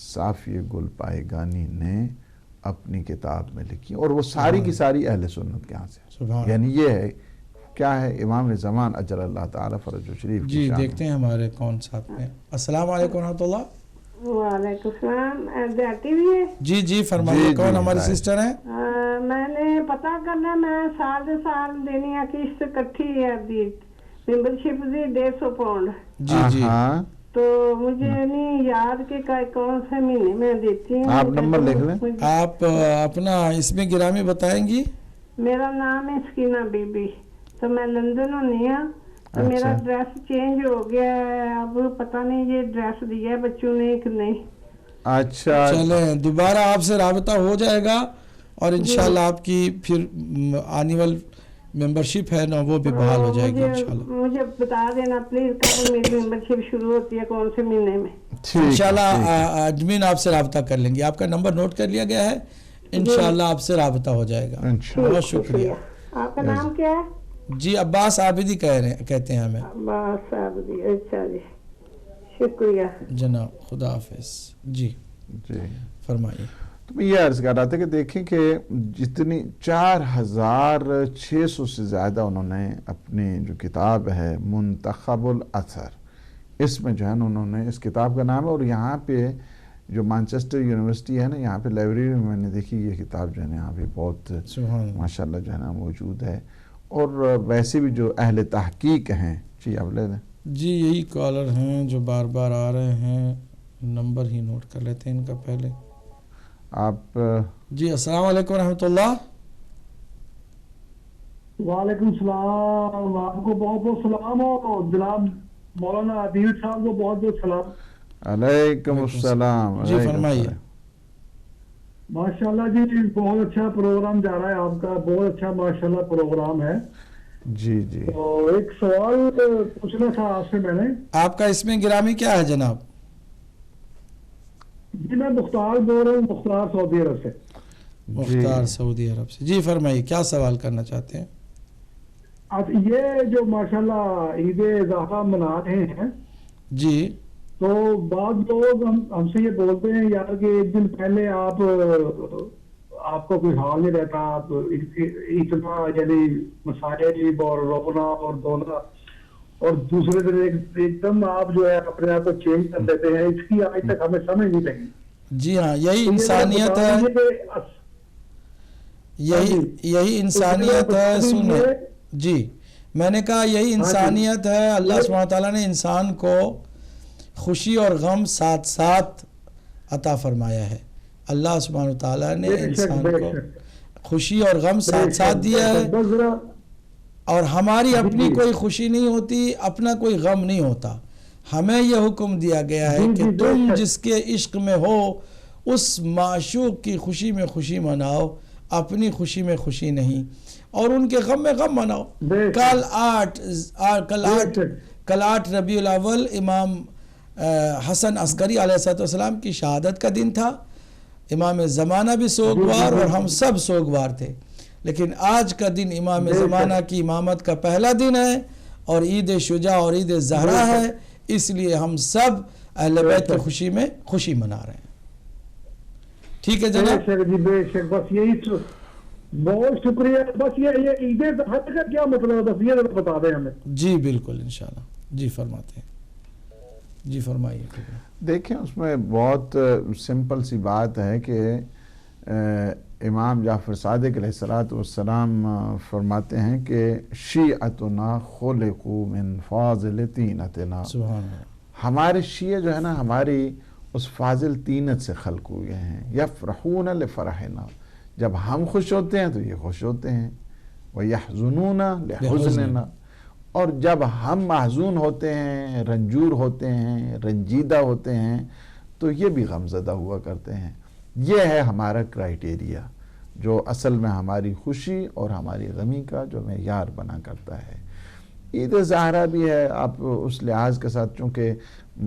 صافی گل پائیگانی نے اپنی کتاب میں لکھی، اور وہ ساری کی ساری اہل سنت کے ہاں سے، یعنی یہ ہے کیا ہے امام زمان اجل اللہ تعالی فرجہ شریف۔ جی دیکھتے ہیں ہمارے کون ساتھ میں۔ السلام علیکم ورحمۃ اللہ۔ وعلیکم السلام، بیٹی بھی ہے؟ جی جی فرمائیے، کون ہماری سسٹر ہیں؟ میں نے پتا کرنا، میں سال دے سال دینی ہے قسط کٹھی ہے دی ممبرشپ دی 150 پاؤنڈ۔ جی جی تو مجھے نہیں یاد کہ کون سے مہینے میں دیتی ہوں۔ آپ نمبر لکھ لیں۔ آپ اپنا اس میں گرامی بتائیں گی؟ میرا نام ہے سکینہ بی بی، تو میں لندن ہونی ہوں، تو میرا ایڈریس چینج ہو گیا ہے، اب پتہ نہیں یہ ایڈریس دیا ہے بچوں نے کہ نہیں۔ اچھا چلیں دوبارہ آپ سے رابطہ ہو جائے گا اور انشاءاللہ آپ کی پھر اینول ممبرشپ ہے نا وہ بھی بحال ہو جائے گی انشاءاللہ۔ مجھے بتا دینا پلیز کب میری ممبرشپ شروع ہوتی ہے، کون سے مہینے میں؟ انشاءاللہ ایڈمن آپ سے رابطہ کر لیں گے، آپ کا نمبر نوٹ کر لیا گیا ہے، انشاءاللہ آپ سے رابطہ ہو جائے گا۔ بہت شکریہ۔ آپ کا نام کیا ہے؟ جی عباس عابدی کہتے ہیں ہمیں۔ عباس عابدی، اچھا جی شکریہ جناب، خدا حافظ۔ جی جی فرمائیے۔ تو میں یہ عرض کر رہا تھا کہ دیکھیں کہ جتنی 4600 سے زیادہ انہوں نے اپنی جو کتاب ہے منتخب الاثر، اس میں جو ہے نا انہوں نے، اس کتاب کا نام ہے، اور یہاں پہ جو مانچسٹر یونیورسٹی ہے نا یہاں پہ لائبریری میں میں نے دیکھی یہ کتاب جو ہے نا یہاں پہ بہت ماشاءاللہ جو ہے نا موجود ہے، اور ویسے بھی جو اہل تحقیق ہیں۔ جی آپ لے لیں۔ جی یہی کالر ہیں جو بار بار آ رہے ہیں، نمبر ہی نوٹ کر لیتے ہیں ان کا پہلے۔ آپ جی السلام علیکم ورحمۃ اللہ۔ وعلیکم السلام، آپ کو بہت بہت سلام، اور جناب مولانا عدیل صاحب کو بہت بہت سلام۔ علیکم السلام۔ جی فرمائیے۔ ماشاءاللہ جی بہت اچھا پروگرام جا رہا ہے آپ کا، بہت اچھا ماشاءاللہ پروگرام ہے۔ جی جی اور ایک سوال پوچھنا تھا آپ سے میں نے۔ آپ کا اس میں گرامی کیا ہے جناب؟ جی میں مختار بول رہا ہوں، مختار سعودی عرب سے۔ مختار سعودی عرب سے، جی فرمائیے کیا سوال کرنا چاہتے ہیں؟ یہ جو ماشاءاللہ عید ضحیٰ منا رہے ہیں جی، تو بعض لوگ ہم سے یہ بولتے ہیں یار کہ ایک دن پہلے آپ کو کوئی حال نہیں رہتا، آپ اتنا یعنی مسائل اور رونا اور دھونا، اور دوسرے دن ایک دم آپ جو ہے اپنے آپ کو چینج کر دیتے ہیں. اس کی آج تک ہمیں سمجھ نہیں لگی. جی ہاں، یہی انسانیت ہے، یہی انسانیت ہے. سنیں جی، میں نے کہا یہی انسانیت ہے. اللہ سبحانہ وتعالیٰ نے انسان کو خوشی اور غم ساتھ ساتھ عطا فرمایا ہے. اللہ سبحانہ وتعالیٰ نے انسان کو خوشی اور غم ساتھ ساتھ دیا ہے، اور ہماری اپنی کوئی خوشی نہیں ہوتی، اپنا کوئی غم نہیں ہوتا. ہمیں یہ حکم دیا گیا ہے کہ تم جس کے عشق میں ہو اس معشوق کی خوشی میں خوشی مناؤ، اپنی خوشی میں خوشی نہیں، اور ان کے غم میں غم مناؤ. کل 8 ربیع الاول امام حسن عسکری علیہ السلام کی شہادت کا دن تھا. امام زمانہ بھی سوگوار اور ہم سب سوگوار تھے، لیکن آج کا دن امام زمانہ کی امامت کا پہلا دن ہے اور عید شجاع اور عید زہرا ہے، اس لیے ہم سب اہل بیت کی خوشی میں خوشی منا رہے ہیں. ٹھیک ہے جناب؟ بے شک، بس یہی بہت شکریہ. بس یہ عید ضحیٰ کا کیا مطلب ہے، بس یہ بتا دیں ہمیں. جی بالکل، انشاءاللہ. جی فرماتے ہیں، جی فرمائیے. دیکھیں اس میں بہت سمپل سی بات ہے کہ امام جعفر صادق علیہ السلام فرماتے ہیں کہ شیعتنا خلقوا من فاضل طینتنا. سبحان اللہ. ہمارے شیعہ جو ہے نا ہماری اس فاضل طینت سے خلق ہوئے ہیں. یفرحون لفرحنا، جب ہم خوش ہوتے ہیں تو یہ خوش ہوتے ہیں. ویحزنون لحزننا، اور جب ہم محزون ہوتے ہیں، رنجور ہوتے ہیں، رنجیدہ ہوتے ہیں تو یہ بھی غمزدہ ہوا کرتے ہیں. یہ ہے ہمارا کرائیٹیریا جو اصل میں ہماری خوشی اور ہماری غمی کا جو معیار بنا کرتا ہے. عید زہرا بھی ہے، آپ اس لحاظ کے ساتھ چونکہ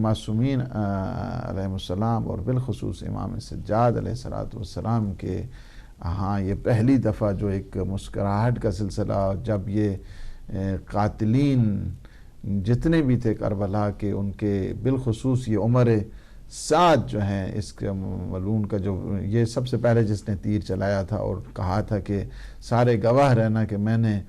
معصومین علیہ السلام اور بالخصوص امام سجاد علیہ السلام کے ہاں یہ پہلی دفعہ جو ایک مسکراہٹ کا سلسلہ، جب یہ قاتلین جتنے بھی تھے کربلا کے، ان کے بالخصوص یہ عمر سعد جو ہیں اس کے ملعون کا، جو یہ سب سے پہلے جس نے تیر چلایا تھا اور کہا تھا کہ سارے گواہ رہنا کہ میں نے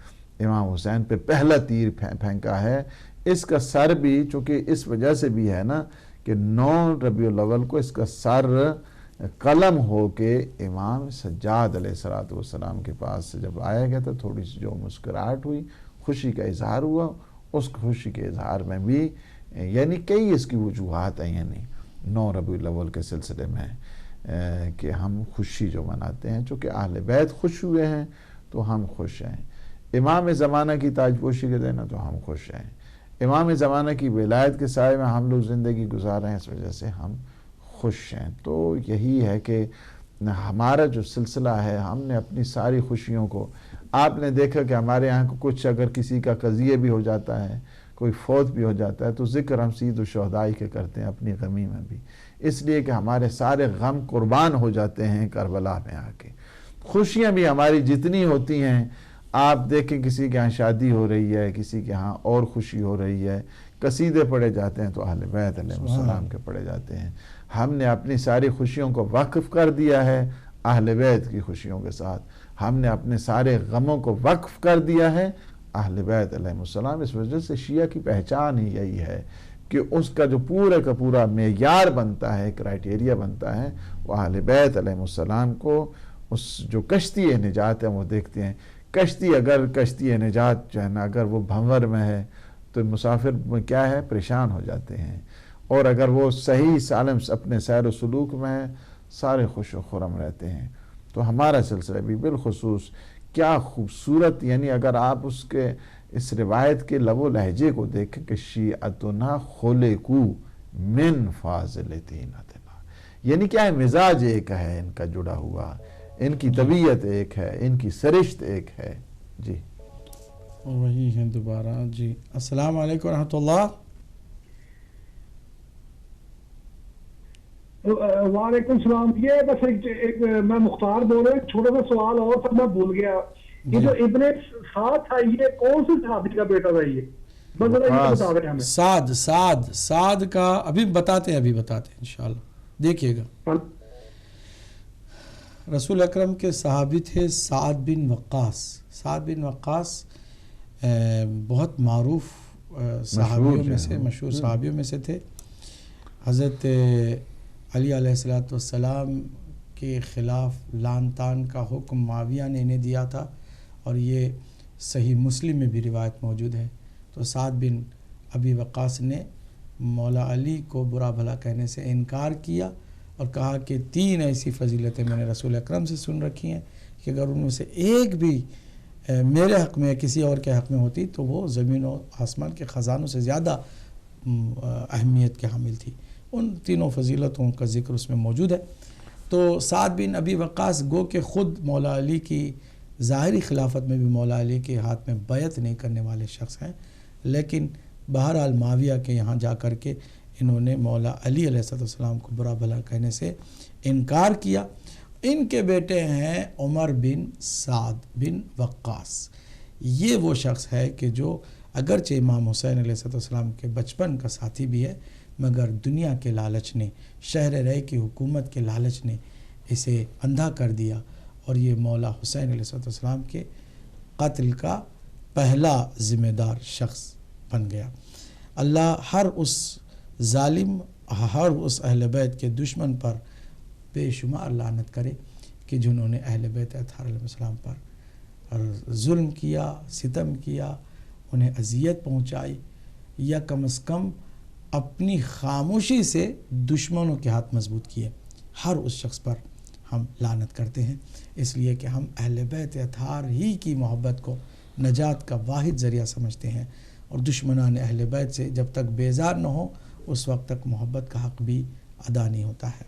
امام حسین پہ پہلا تیر پھینکا ہے. اس کا سر بھی چونکہ اس وجہ سے بھی ہے نا کہ 9 ربیع الاول کو اس کا سر قلم ہو کے امام سجاد علیہ السلام کے پاس سے جب آیا گیا تھا، تھوڑی سی جو مسکراہٹ ہوئی، خوشی کا اظہار ہوا. اس خوشی کے اظہار میں بھی یعنی کئی اس کی وجوہات ہیں، یعنی 9 ربیع الاول کے سلسلے میں کہ ہم خوشی جو مناتے ہیں، چونکہ اہل بیت خوش ہوئے ہیں تو ہم خوش ہیں. امام زمانہ کی تاجپوشی کے دن تو ہم خوش ہیں. امام زمانہ کی ولایت کے سائے میں ہم لوگ زندگی گزار رہے ہیں، اس وجہ سے ہم خوش ہیں. تو یہی ہے کہ ہمارا جو سلسلہ ہے، ہم نے اپنی ساری خوشیوں کو، آپ نے دیکھا کہ ہمارے یہاں کو کچھ اگر کسی کا قضیہ بھی ہو جاتا ہے، کوئی فوت بھی ہو جاتا ہے، تو ذکر ہم سید الشہداء کے کرتے ہیں اپنی غمی میں بھی، اس لیے کہ ہمارے سارے غم قربان ہو جاتے ہیں کربلا میں آ کے. خوشیاں بھی ہماری جتنی ہوتی ہیں، آپ دیکھیں کسی کے ہاں شادی ہو رہی ہے، کسی کے ہاں اور خوشی ہو رہی ہے، قصیدے پڑھے جاتے ہیں تو اہل بیت علیہ السلام کے پڑھے جاتے ہیں. ہم نے اپنی ساری خوشیوں کو وقف کر دیا ہے اہل بیت کی خوشیوں کے ساتھ. ہم نے اپنے سارے غموں کو وقف کر دیا ہے اہل بیت علیہ السلام. اس وجہ سے شیعہ کی پہچان ہی یہی ہے کہ اس کا جو پورا کا پورا معیار بنتا ہے، کرائیٹیریا بنتا ہے، وہ اہل بیت علیہ السلام کو اس جو کشتی نجات ہے وہ دیکھتے ہیں. کشتی نجات جو ہے نا، اگر وہ بھنور میں ہے تو مسافر میں کیا ہے، پریشان ہو جاتے ہیں، اور اگر وہ صحیح سالم اپنے سیر و سلوک میں سارے خوش و خرم رہتے ہیں. تو ہمارا سلسلہ بھی بالخصوص کیا خوبصورت، یعنی اگر آپ اس کے اس روایت کے لب و لہجے کو دیکھیں کہ شیعتنا خلقوا من فاضل طینتنا، یعنی کیا ہے، مزاج ایک ہے ان کا جڑا ہوا، ان کی طبیعت ایک ہے، ان کی سرشت ایک ہے. جی وہی ہے دوبارہ. جی السلام علیکم ورحمۃ اللہ. وعلیکم السلام. یہ بس ایک میں مختار بول رہا ہوں، چھوٹا سا سوال اور تھا، میں بھول گیا. یہ جو ابن سعد تھا یہ کون سے صحابی کا بیٹا تھا؟ یہ بس ذرا یہ بتا دیں ہمیں۔ سعد کا ابھی بتاتے ہیں انشاءاللہ، دیکھیے گا۔ رسول اکرم کے صحابی تھے سعد بن وقاص۔ سعد بن وقاص بہت معروف صحابیوں میں سے، مشہور صحابیوں میں سے تھے۔ حضرت علی علیہ السلام کے خلاف لعن طعن کا حکم معاویہ نے انہیں دیا تھا، اور یہ صحیح مسلم میں بھی روایت موجود ہے۔ تو سعد بن ابی وقاص نے مولا علی کو برا بھلا کہنے سے انکار کیا اور کہا کہ 3 ایسی فضیلتیں میں نے رسول اکرم سے سن رکھی ہیں کہ اگر ان میں سے ایک بھی میرے حق میں کسی اور کے حق میں ہوتی تو وہ زمین و آسمان کے خزانوں سے زیادہ اہمیت کے حامل تھی۔ ان تینوں فضیلتوں کا ذکر اس میں موجود ہے۔ تو سعد بن ابی وقاص گو کہ خود مولا علی کی ظاہری خلافت میں بھی مولا علی کے ہاتھ میں بیعت نہیں کرنے والے شخص ہیں، لیکن بہرحال معاویہ کے یہاں جا کر کے انہوں نے مولا علی علیہ السلام کو برا بھلا کہنے سے انکار کیا۔ ان کے بیٹے ہیں عمر بن سعد بن وقاص۔ یہ وہ شخص ہے کہ جو اگرچہ امام حسین علیہ السلام کے بچپن کا ساتھی بھی ہے، مگر دنیا کے لالچ نے، شہر رے کی حکومت کے لالچ نے اسے اندھا کر دیا، اور یہ مولا حسین علیہ السلام کے قتل کا پہلا ذمہ دار شخص بن گیا۔ اللہ ہر اس ظالم، ہر اس اہل بیت کے دشمن پر بے شمار لعنت کرے کہ جنہوں نے اہل بیت اطہار علیہ السلام پر ظلم کیا، ستم کیا، انہیں اذیت پہنچائی، یا کم از کم اپنی خاموشی سے دشمنوں کے ہاتھ مضبوط کیے۔ ہر اس شخص پر ہم لعنت کرتے ہیں، اس لیے کہ ہم اہل بیت اطہار ہی کی محبت کو نجات کا واحد ذریعہ سمجھتے ہیں، اور دشمنان اہل بیت سے جب تک بیزار نہ ہو اس وقت تک محبت کا حق بھی ادا نہیں ہوتا ہے۔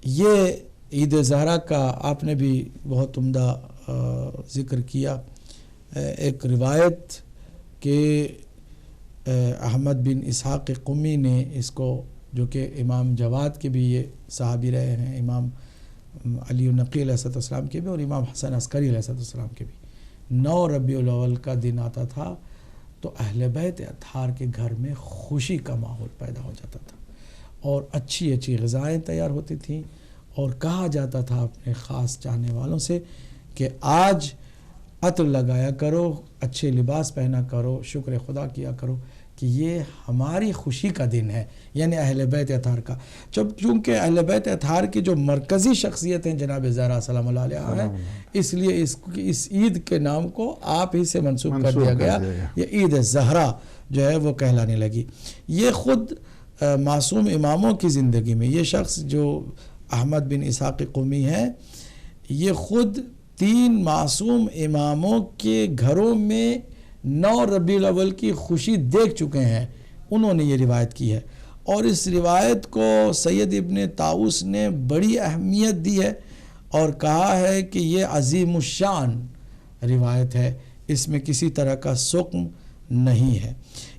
یہ عید زہرا کا آپ نے بھی بہت عمدہ ذکر کیا۔ ایک روایت کہ احمد بن اسحاق قمی نے اس کو، جو کہ امام جواد کے بھی یہ صحابی رہے ہیں، امام علی نقی علیہ السلام کے بھی، اور امام حسن عسکری علیہ السلام کے بھی، 9 ربیع الاول کا دن آتا تھا تو اہل بیت اطہار کے گھر میں خوشی کا ماحول پیدا ہو جاتا تھا، اور اچھی اچھی غذائیں تیار ہوتی تھیں، اور کہا جاتا تھا اپنے خاص چاہنے والوں سے کہ آج عطر لگایا کرو، اچھے لباس پہنا کرو، شکر خدا کیا کرو کہ یہ ہماری خوشی کا دن ہے، یعنی اہل بیت اطہار کا۔ چونکہ اہل بیت اطہار کی جو مرکزی شخصیت ہیں جناب زہرا سلام اللہ علیہ ہیں، اس لیے اس عید کے نام کو آپ ہی سے منسوب کر دیا گیا، یہ عید زہرا جو ہے وہ کہلانے لگی۔ یہ خود معصوم اماموں کی زندگی میں یہ شخص جو احمد بن اسحاق قمی ہے، یہ خود 3 معصوم اماموں کے گھروں میں 9 ربیع الاول کی خوشی دیکھ چکے ہیں، انہوں نے یہ روایت کی ہے، اور اس روایت کو سید ابن طاؤس نے بڑی اہمیت دی ہے اور کہا ہے کہ یہ عظیم الشان روایت ہے، اس میں کسی طرح کا سقم نہیں ہے۔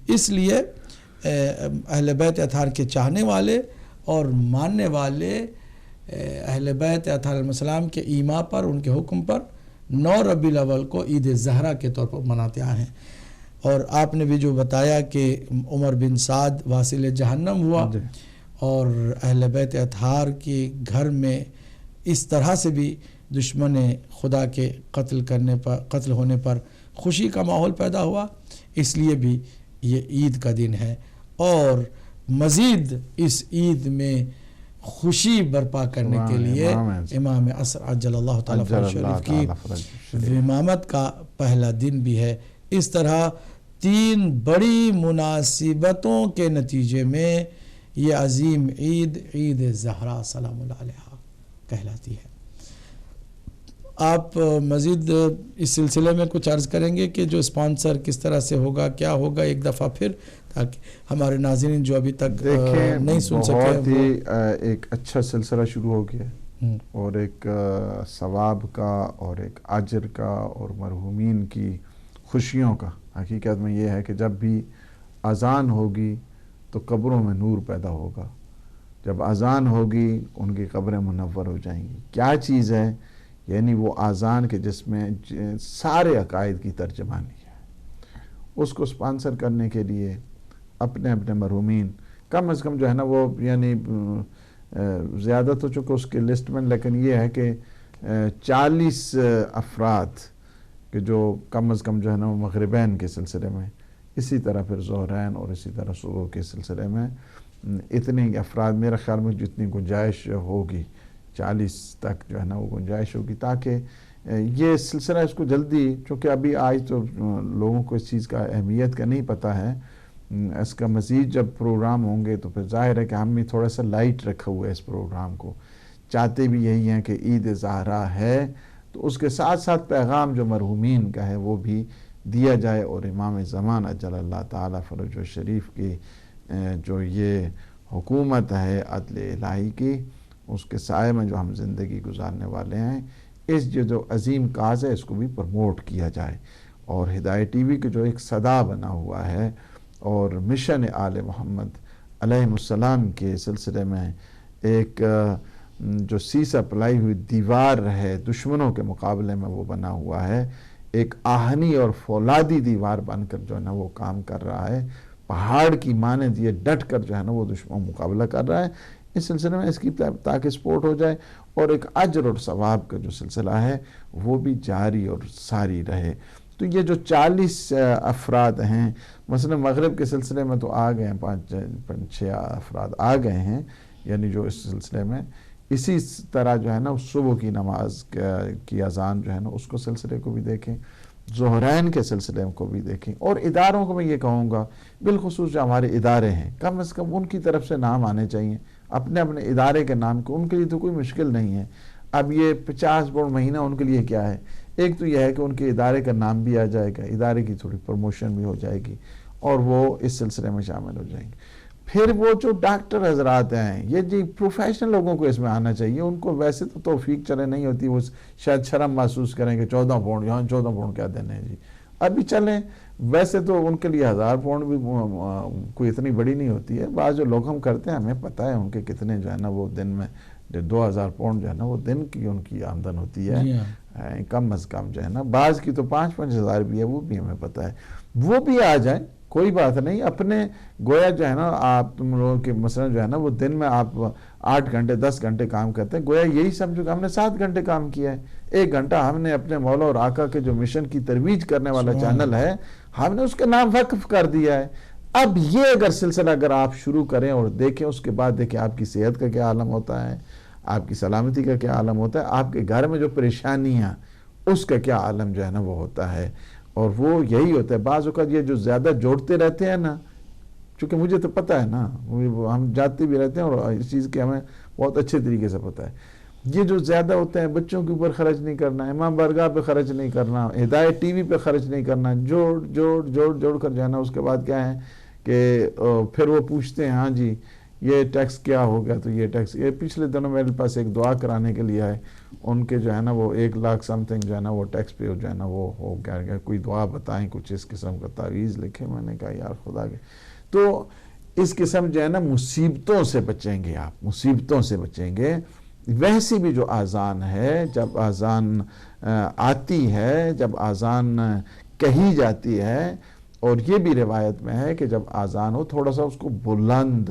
اس لیے اہل بیت اطہار کے چاہنے والے اور ماننے والے اہل بیت اطہار علیہ السلام کے ایما پر، ان کے حکم پر 9 ربیع الاول کو عید زہرا کے طور پر مناتے آئے ہیں۔ اور آپ نے بھی جو بتایا کہ عمر بن سعد واصل جہنم ہوا، اور اہل بیت اطہار کے گھر میں اس طرح سے بھی دشمن خدا کے قتل ہونے پر خوشی کا ماحول پیدا ہوا، اس لیے بھی یہ عید کا دن ہے۔ اور مزید اس عید میں خوشی برپا کرنے کے لیے امام عصر عجل اللہ تعالیٰ فرج شریف کی امامت کا پہلا دن بھی ہے۔ اس طرح 3 بڑی مناسبتوں کے نتیجے میں یہ عظیم عید زہرا سلام اللہ علیہا کہلاتی ہے۔ آپ مزید اس سلسلے میں کچھ عرض کریں گے کہ جو اسپانسر کس طرح سے ہوگا، کیا ہوگا، ایک دفعہ پھر، تاکہ ہمارے ناظرین جو ابھی تک نہیں سن سکے۔ بہت ہی ایک اچھا سلسلہ شروع ہو گیا، اور ایک ثواب کا اور ایک اجر کا اور مرحومین کی خوشیوں کا۔ حقیقت میں یہ ہے کہ جب بھی اذان ہوگی تو قبروں میں نور پیدا ہوگا، جب اذان ہوگی ان کی قبریں منور ہو جائیں گی۔ کیا چیز ہے یعنی وہ آذان کے جس میں سارے عقائد کی ترجمانی ہے، اس کو سپانسر کرنے کے لیے اپنے اپنے مرحومین کم از کم جو ہے نا وہ یعنی زیادہ تو چونکہ اس کے لسٹ میں، لیکن یہ ہے کہ 40 افراد کہ جو کم از کم جو ہے نا وہ مغربین کے سلسلے میں، اسی طرح پھر ظہرین اور اسی طرح صبح کے سلسلے میں اتنے افراد میرے خیال میں جتنی گنجائش ہوگی 40 تک جو ہے نا وہ گنجائش ہوگی، تاکہ یہ سلسلہ اس کو جلدی، چونکہ ابھی آج تو لوگوں کو اس چیز کا اہمیت کا نہیں پتہ ہے، اس کا مزید جب پروگرام ہوں گے تو پھر ظاہر ہے کہ ہم بھی تھوڑا سا لائٹ رکھا ہوا ہے اس پروگرام کو، چاہتے بھی یہی ہیں کہ عید زہرا ہے تو اس کے ساتھ ساتھ پیغام جو مرحومین کا ہے وہ بھی دیا جائے، اور امام زمان اجل اللہ تعالی فرج و شریف کی جو یہ حکومت ہے عدل الہی کی، اس کے سائے میں جو ہم زندگی گزارنے والے ہیں، اس جو عظیم کاز ہے اس کو بھی پروموٹ کیا جائے، اور ہدایت ٹی وی کے جو ایک صدا بنا ہوا ہے اور مشن آل محمد علیہ السلام کے سلسلے میں ایک جو سیسا پلائی ہوئی دیوار ہے دشمنوں کے مقابلے میں وہ بنا ہوا ہے، ایک آہنی اور فولادی دیوار بن کر جو ہے نا وہ کام کر رہا ہے، پہاڑ کی مانند یہ ڈٹ کر جو ہے نا وہ دشمنوں مقابلہ کر رہا ہے، اس سلسلے میں اس کی تاکہ سپورٹ ہو جائے اور ایک اجر اور ثواب کا جو سلسلہ ہے وہ بھی جاری اور ساری رہے۔ تو یہ جو 40 افراد ہیں، مثلا مغرب کے سلسلے میں تو آ گئے ہیں 5-6 افراد آ گئے ہیں، یعنی جو اس سلسلے میں، اسی طرح جو ہے نا صبح کی نماز کی اذان جو ہے نا اس کو سلسلے کو بھی دیکھیں، ظہرین کے سلسلے کو بھی دیکھیں، اور اداروں کو میں یہ کہوں گا بالخصوص جو ہمارے ادارے ہیں کم از کم ان کی طرف سے نام آنے چاہیے، اپنے اپنے ادارے کے نام کو، ان کے لیے تو کوئی مشکل نہیں ہے۔ اب یہ 50 پاؤنڈ مہینہ ان کے لیے کیا ہے، ایک تو یہ ہے کہ ان کے ادارے کا نام بھی آ جائے گا، ادارے کی تھوڑی پروموشن بھی ہو جائے گی اور وہ اس سلسلے میں شامل ہو جائیں گے۔ پھر وہ جو ڈاکٹر حضرات ہیں، یہ جی پروفیشنل لوگوں کو اس میں آنا چاہیے، ان کو ویسے تو توفیق چلے نہیں ہوتی، وہ شاید شرم محسوس کریں کہ 14 پاؤنڈ یہاں 14 پاؤنڈ کیا دینے ہیں جی، ابھی چلیں، ویسے تو ان کے لیے 1000 پاؤنڈ بھی کوئی اتنی بڑی نہیں ہوتی ہے، بعض جو لوگ ہم کرتے ہیں ہمیں پتہ ہے ان کے کتنے جو ہے نا وہ دن میں 2000 پاؤنڈ جو ہے نا وہ دن کی ان کی آمدن ہوتی ہے، کم از کم جو ہے نا، بعض کی تو 5-5 ہزار بھی ہے، وہ بھی ہمیں پتہ ہے، وہ بھی آ جائیں، کوئی بات نہیں، اپنے گویا جو ہے نا آپ تم لوگوں کے مثلا جو ہے نا وہ دن میں آپ 8 گھنٹے 10 گھنٹے کام کرتے ہیں، گویا یہی سمجھو کہ ہم نے 7 گھنٹے کام کیا ہے، 1 گھنٹہ ہم نے اپنے مولا اور آقا کے جو مشن کی ترویج کرنے والا چینل ہے ہم نے اس کا نام وقف کر دیا ہے۔ اب یہ اگر سلسلہ اگر آپ شروع کریں اور دیکھیں، اس کے بعد دیکھیں آپ کی صحت کا کیا عالم ہوتا ہے، آپ کی سلامتی کا کیا عالم ہوتا ہے، آپ کے گھر میں جو پریشانیاں اس کا کیا عالم جو ہے نا وہ ہوتا ہے، اور وہ یہی ہوتا ہے۔ بعض اوقات یہ جو زیادہ جوڑتے رہتے ہیں نا، چونکہ مجھے تو پتہ ہے نا، ہم جاتے بھی رہتے ہیں اور اس چیز کی ہمیں بہت اچھے طریقے سے پتہ ہے، یہ جو زیادہ ہوتے ہیں بچوں کے اوپر خرچ نہیں کرنا، امام بارگاہ پہ خرچ نہیں کرنا، ہدایت ٹی وی پہ خرچ نہیں کرنا، جوڑ کر جانا، اس کے بعد کیا ہے کہ پھر وہ پوچھتے ہیں ہاں جی یہ ٹیکس کیا ہو گیا، تو یہ ٹیکس، یہ پچھلے دنوں میرے پاس ایک دعا کرانے کے لیے آئے، ان کے جو ہے نا وہ 1 لاکھ سم تھنگ جو ہے نا وہ ٹیکس پہ جو ہے نا وہ ہو گیا، کوئی دعا بتائیں، کچھ اس قسم کا تعویذ لکھے، میں نے کہا یار خدا کے، تو اس قسم جو ہے نا مصیبتوں سے بچیں گے، آپ مصیبتوں سے بچیں گے۔ ویسی بھی جو آذان ہے، جب آذان آتی ہے، جب آذان کہی جاتی ہے، اور یہ بھی روایت میں ہے کہ جب آذان ہو تھوڑا سا اس کو بلند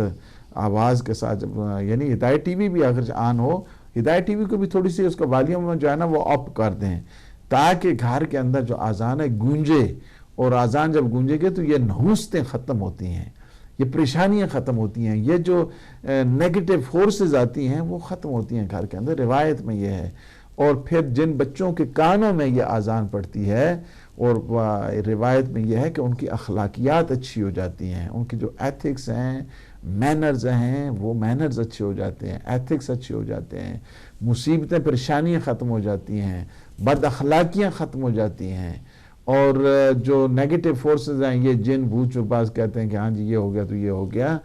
آواز کے ساتھ، جب یعنی ہدایت ٹی وی بھی اگر آن ہو، ہدایت ٹی وی کو بھی تھوڑی سی اس کا والیوم جو ہے نا وہ اپ کر دیں، تاکہ گھر کے اندر جو آذان ہے گونجے، اور آذان جب گونجے گے تو یہ نحوستیں ختم ہوتی ہیں، یہ پریشانیاں ختم ہوتی ہیں، یہ جو نیگیٹو فورسز آتی ہیں وہ ختم ہوتی ہیں گھر کے اندر، روایت میں یہ ہے۔ اور پھر جن بچوں کے کانوں میں یہ آذان پڑتی ہے، اور روایت میں یہ ہے کہ ان کی اخلاقیات اچھی ہو جاتی ہیں، ان کی جو ایتھکس ہیں، مینرز ہیں، وہ مینرز اچھے ہو جاتے ہیں، ایتھکس اچھے ہو جاتے ہیں، مصیبتیں پریشانیاں ختم ہو جاتی ہیں، بد اخلاقیاں ختم ہو جاتی ہیں، اور جو نیگیٹو فورسز ہیں، یہ جن بھوت جو بعض کہتے ہیں کہ ہاں جی یہ ہو گیا تو یہ ہو گیا،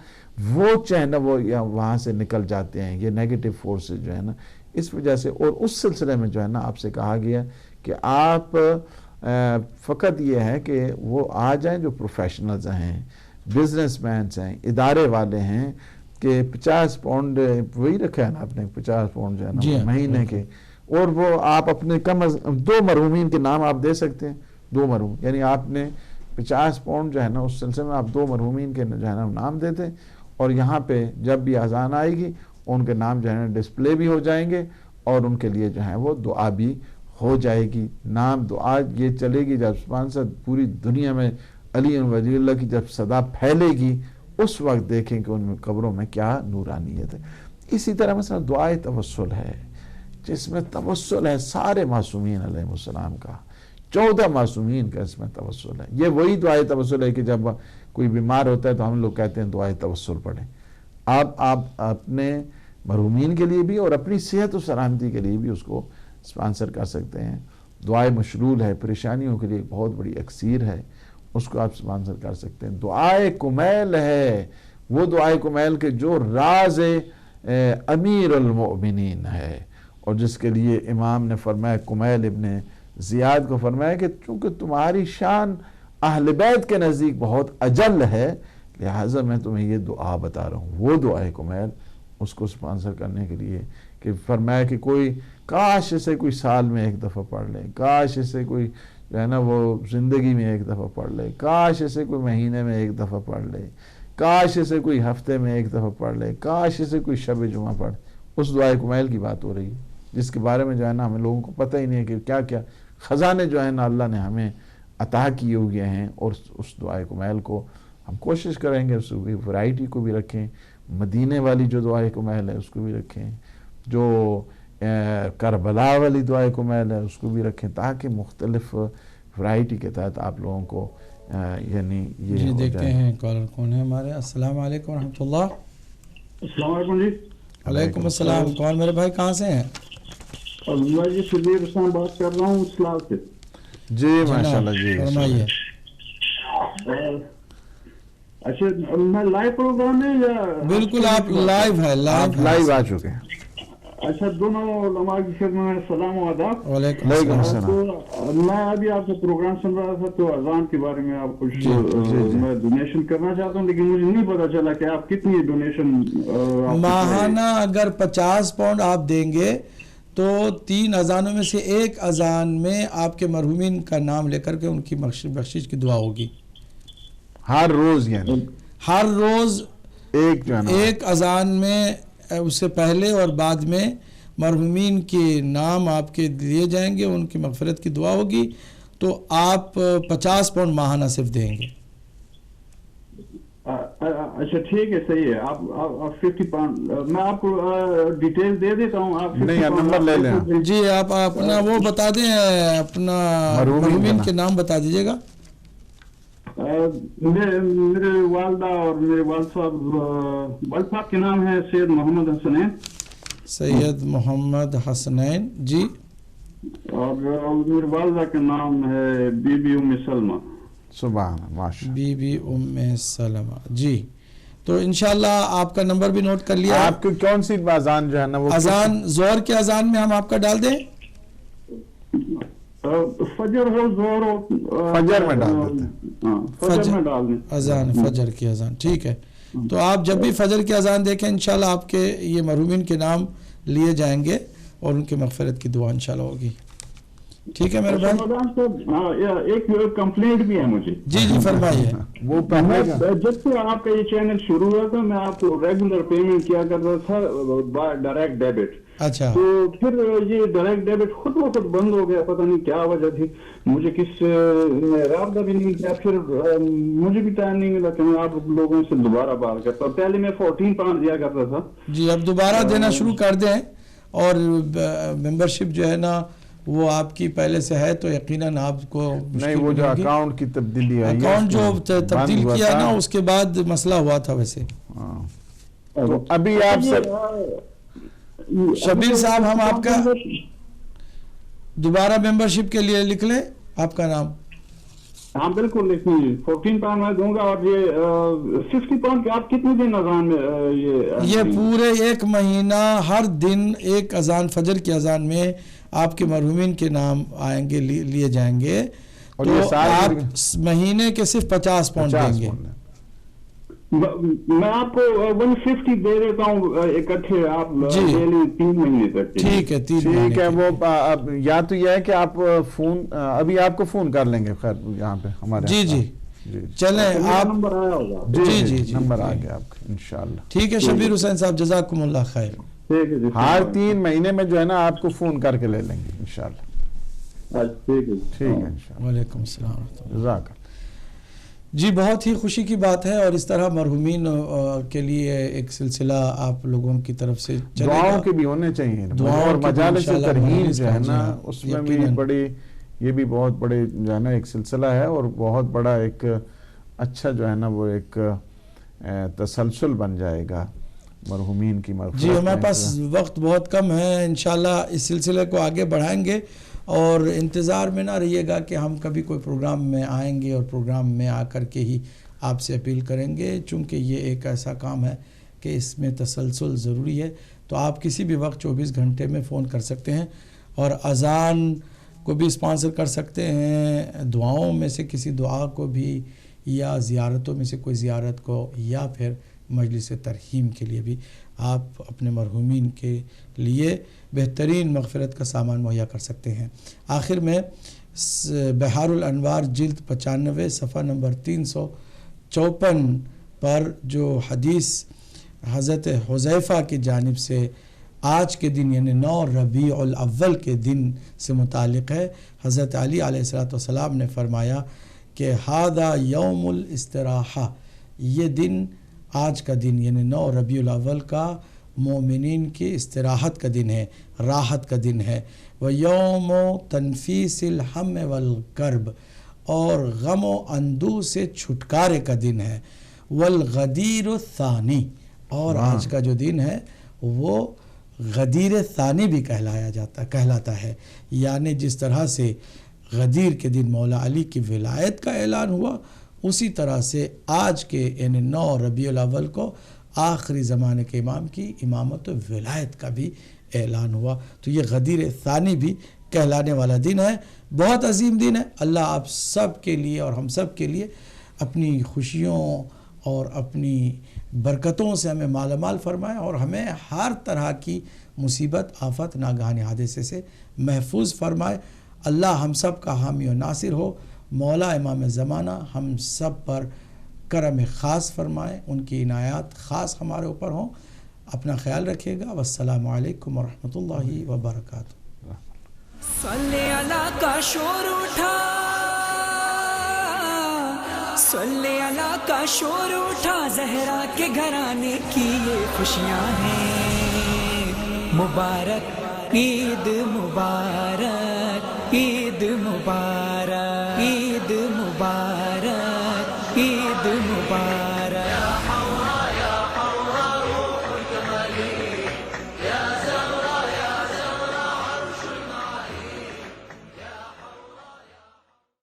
وہ چاہے وہ وہاں سے نکل جاتے ہیں، یہ نیگیٹو فورسز جو ہے نا، اس وجہ سے۔ اور اس سلسلے میں جو ہے نا آپ سے کہا گیا کہ آپ فقط یہ ہے کہ وہ آ جائیں جو پروفیشنلز ہیں، بزنس مینز ہیں، ادارے والے ہیں، کہ 50 پاؤنڈ وہی رکھا ہے نا آپ نے، 50 پاؤنڈ جو ہے نا مہینے کے، اور وہ آپ اپنے کم از 2 مرحومین کے نام آپ دے سکتے ہیں. 2 مرحوم یعنی آپ نے 50 پاؤنڈ جو ہے نا اس سلسلے میں آپ 2 مرحومین کے جو ہے نا نام دیتے ہیں, اور یہاں پہ جب بھی اذان آئے گی ان کے نام جو ہے نا ڈسپلے بھی ہو جائیں گے اور ان کے لیے جو ہے وہ دعا بھی ہو جائے گی. نام دعا یہ چلے گی جب اسپانسر پوری دنیا میں علی ولی اللہ کی جب صدا پھیلے گی اس وقت دیکھیں کہ ان قبروں میں کیا نورانیت ہے. اسی طرح مثلا دعائے توسل ہے جس میں توسل ہے سارے معصومین علیہ السلام کا, 14 معصومین کا اس میں توسل ہے. یہ وہی دعائے توسل ہے کہ جب کوئی بیمار ہوتا ہے تو ہم لوگ کہتے ہیں دعائے توسل پڑھیں. آپ اپنے مرحومین کے لیے بھی اور اپنی صحت و سلامتی کے لیے بھی اس کو اسپانسر کر سکتے ہیں. دعائے مشلول ہے, پریشانیوں کے لیے بہت بڑی اکسیر ہے, اس کو آپ اسپانسر کر سکتے ہیں. دعائے کمیل ہے, وہ دعائے کمیل کے جو راز امیر المؤمنین ہے, اور جس کے لیے امام نے فرمایا, کمیل ابن زیاد کو فرمایا کہ چونکہ تمہاری شان اہل بیت کے نزدیک بہت اجل ہے لہٰذا میں تمہیں یہ دعا بتا رہا ہوں. وہ دعائے کمیل اس کو اسپانسر کرنے کے لیے کہ فرمایا کہ کوئی کاش اسے کوئی سال میں 1 دفعہ پڑھ لے, کاش اسے کوئی جو ہے نا وہ زندگی میں 1 دفعہ پڑھ لے, کاش اسے کوئی مہینے میں 1 دفعہ پڑھ لے, کاش اسے کوئی ہفتے میں 1 دفعہ پڑھ لے, کاش اسے کوئی شب جمعہ پڑھ. اس دعائے کمیل کی بات ہو رہی ہے جس کے بارے میں جو ہے نا ہمیں لوگوں کو پتہ ہی نہیں ہے کہ کیا کیا خزانے جو ہے نا اللہ نے ہمیں عطا کیے ہوئے ہیں. اور اس دعائے کمیل کو ہم کوشش کریں گے اس کی ورائٹی کو بھی رکھیں, مدینے والی جو دعائے کمیل ہے اس کو بھی رکھیں, جو کربلا والی دعائے کمیل ہے اس کو بھی رکھیں, تاکہ مختلف ورائٹی کے تحت آپ لوگوں کو یعنی یہ جی دیکھتے ہیں کالر کون ہے ہمارے. السلام علیکم ورحمۃ اللہ. السلام علیکم جی. وعلیکم السلام. کون میرے بھائی کہاں سے ہیں؟ میں جی شبیر حسین بات کر رہا ہوں اسلام سے. جی ماشاءاللہ جی فرمائیے. اچھا میں لائیو پروگرام ہے یا بالکل آپ لائیو ہے, لائیو آ چکے ہیں. اچھا دونوں علماء کی خدمت میں سلام و آداب. وعلیکم السلام. تو میں ابھی آپ کا پروگرام سن رہا تھا تو اذان کے بارے میں آپ کچھ میں ڈونیشن کرنا چاہتا ہوں, لیکن مجھے نہیں پتا چلا کہ آپ کتنی ڈونیشن ماہانہ اگر 50 پاؤنڈ آپ دیں گے تو 3 اذانوں میں سے 1 اذان میں آپ کے مرحومین کا نام لے کر کے ان کی بخشش کی دعا ہوگی. ہر روز یعنی ہر روز ایک اذان میں اس سے پہلے اور بعد میں مرحومین کے نام آپ کے دیے جائیں گے, ان کی مغفرت کی دعا ہوگی. تو آپ 50 پاؤنڈ ماہانہ صرف دیں گے. اچھا ٹھیک ہے صحیح ہے. آپ 50 پاؤنڈ میں آپ کو ڈیٹیل دے دیتا ہوں. آپ نہیں نمبر لے لیں. جی آپ اپنا وہ بتا دیں, اپنا مرحومین کے نام بتا دیجیے گا. میرے والدہ اور میرے والد صاحب کے نام ہے سید محمد حسنین. سید محمد حسنین جی. اور میرے والدہ کا نام ہے بی بی ام سلمہ. سبحان ماشاءاللہ. بی بی ام سلمہ جی. تو انشاءاللہ آپ کا نمبر بھی نوٹ کر لیا. آپ کی کون سی اذان جو ہے نا وہ اذان ظہر کے اذان میں ہم آپ کا ڈال دیں. فجر ہو زہر ہو فجر میں ڈال دیتے ہیں. فجر میں ڈال دیں اذان فجر کی اذان. ٹھیک ہے. تو آپ جب بھی فجر کی اذان دیکھیں انشاءاللہ آپ کے یہ مرحومین کے نام لیے جائیں گے اور ان کی مغفرت کی دعا انشاءاللہ ہوگی. ٹھیک ہے میرے بھائی. ایک کمپلینٹ بھی ہے مجھے. جی جی فرمائیے. وہ جب سے آپ کا یہ چینل شروع ہوا تھا میں آپ کو ریگولر پیمنٹ کیا کرتا تھا ڈائریکٹ ڈیبٹ. اچھا. تو پھر یہ ڈائریکٹ ڈیبٹ خود بخود بند ہو گیا, پتہ نہیں کیا وجہ تھی. مجھے کس رابطہ بھی نہیں کیا, پھر مجھے بھی ٹائم نہیں ملا کہ میں آپ لوگوں سے دوبارہ بات کرتا. پہلے میں 14 پاؤنڈ دیا کرتا تھا. جی اب دوبارہ دینا شروع کر دیں, اور ممبرشپ جو ہے نا وہ آپ کی پہلے سے ہے تو یقیناً آپ کو نہیں, وہ جو اکاؤنٹ کی تبدیلی ہے, اکاؤنٹ جو تبدیل کیا نا اس کے بعد مسئلہ ہوا تھا. ویسے تو ابھی آپ سے شبیر صاحب ہم آپ کا دوبارہ ممبرشپ کے لیے لکھ لیں آپ کا نام. ہاں بالکل لکھ لیجیے. 14 پاؤنڈ میں دوں گا. اور یہ 50 پاؤنڈ کے آپ کتنے دن اذان میں یہ پورے 1 مہینہ ہر دن 1 اذان فجر کی اذان میں آپ کے مرحومین کے نام آئیں گے, لیے جائیں گے. تو آپ مہینے کے صرف 50 پاؤنڈ دیں گے. میں آپ کو 150 دے دیتا ہوں اکٹھے، آپ ڈیلی 3 مہینے تک. ٹھیک ہے، ٹھیک ہے. وہ یا تو یہ ہے کہ آپ فون ابھی آپ کو فون کر لیں گے خیر یہاں پہ ہمارے. جی چلیں آپ نمبر آیا ہوگا. جی نمبر آ گیا آپ کا انشاءاللہ. ٹھیک ہے شبیر حسین صاحب، جزاکم اللہ خیر. ہر 3 مہینے میں جو ہے نا آپ کو فون کر کے لے لیں گے انشاءاللہ. ٹھیک ہے انشاءاللہ. وعلیکم السلام ورحمۃ اللہ. جزاک اللہ. جی بہت ہی خوشی کی بات ہے، اور اس طرح مرحومین کے لیے ایک سلسلہ آپ لوگوں کی طرف سے دعاؤں کے بھی ہونے چاہیے، اور مجالس ترہیم جو ہے نا اس میں بھی بڑی، یہ بھی بہت بڑے جو ہے نا ایک سلسلہ ہے، اور بہت بڑا ایک اچھا جو ہے نا وہ ایک تسلسل بن جائے گا مرحومین کی مغفرت. جی ہمارے پاس وقت بہت کم ہے، انشاءاللہ اس سلسلے کو آگے بڑھائیں گے، اور انتظار میں نہ رہیے گا کہ ہم کبھی کوئی پروگرام میں آئیں گے اور پروگرام میں آ کر کے ہی آپ سے اپیل کریں گے، چونکہ یہ ایک ایسا کام ہے کہ اس میں تسلسل ضروری ہے. تو آپ کسی بھی وقت 24 گھنٹے میں فون کر سکتے ہیں، اور اذان کو بھی اسپانسر کر سکتے ہیں، دعاؤں میں سے کسی دعا کو بھی، یا زیارتوں میں سے کوئی زیارت کو، یا پھر مجلس ترحیم کے لیے بھی آپ اپنے مرحومین کے لیے بہترین مغفرت کا سامان مہیا کر سکتے ہیں. آخر میں بحار الانوار جلد 95 صفحہ نمبر 354 پر جو حدیث حضرت حذیفہ کی جانب سے آج کے دن یعنی 9 ربیع الاول کے دن سے متعلق ہے، حضرت علی علیہ السلام نے فرمایا کہ ھذا یوم الاستراحہ، یہ دن آج کا دن یعنی 9 ربیع الاول کا مومنین کی استراحت کا دن ہے، راحت کا دن ہے. وَيَوْمُ تَنْفِيسِ الْحَمِّ وَالْكَرْبِ، اور غم و اندوہ سے چھٹکارے کا دن ہے. وَالْغَدِيرُ الثَّانِي، اور آج کا جو دن ہے وہ غدیر ثانی بھی کہلاتا ہے، یعنی جس طرح سے غدیر کے دن مولا علی کی ولایت کا اعلان ہوا، اسی طرح سے آج کے یعنی 9 ربیع الاول کو آخری زمانے کے امام کی امامت و ولایت کا بھی اعلان ہوا. تو یہ غدیر ثانی بھی کہلانے والا دن ہے، بہت عظیم دن ہے. اللہ آپ سب کے لیے اور ہم سب کے لیے اپنی خوشیوں اور اپنی برکتوں سے ہمیں مالا مال فرمائے، اور ہمیں ہر طرح کی مصیبت، آفت، ناگہانی حادثے سے محفوظ فرمائے. اللہ ہم سب کا حامی و ناصر ہو. مولا امام زمانہ ہم سب پر کرم خاص فرمائے، ان کی عنایات خاص ہمارے اوپر ہوں. اپنا خیال رکھیے گا. والسلام علیکم ورحمۃ اللہ وبرکاتہ. صلی اللہ کا شور اٹھا، صلی اللہ کا شور اٹھا، زہرا کے گھرانے کی یہ خوشیاں ہیں. مبارک عید مبارک، عید مبارک، عید مبارک.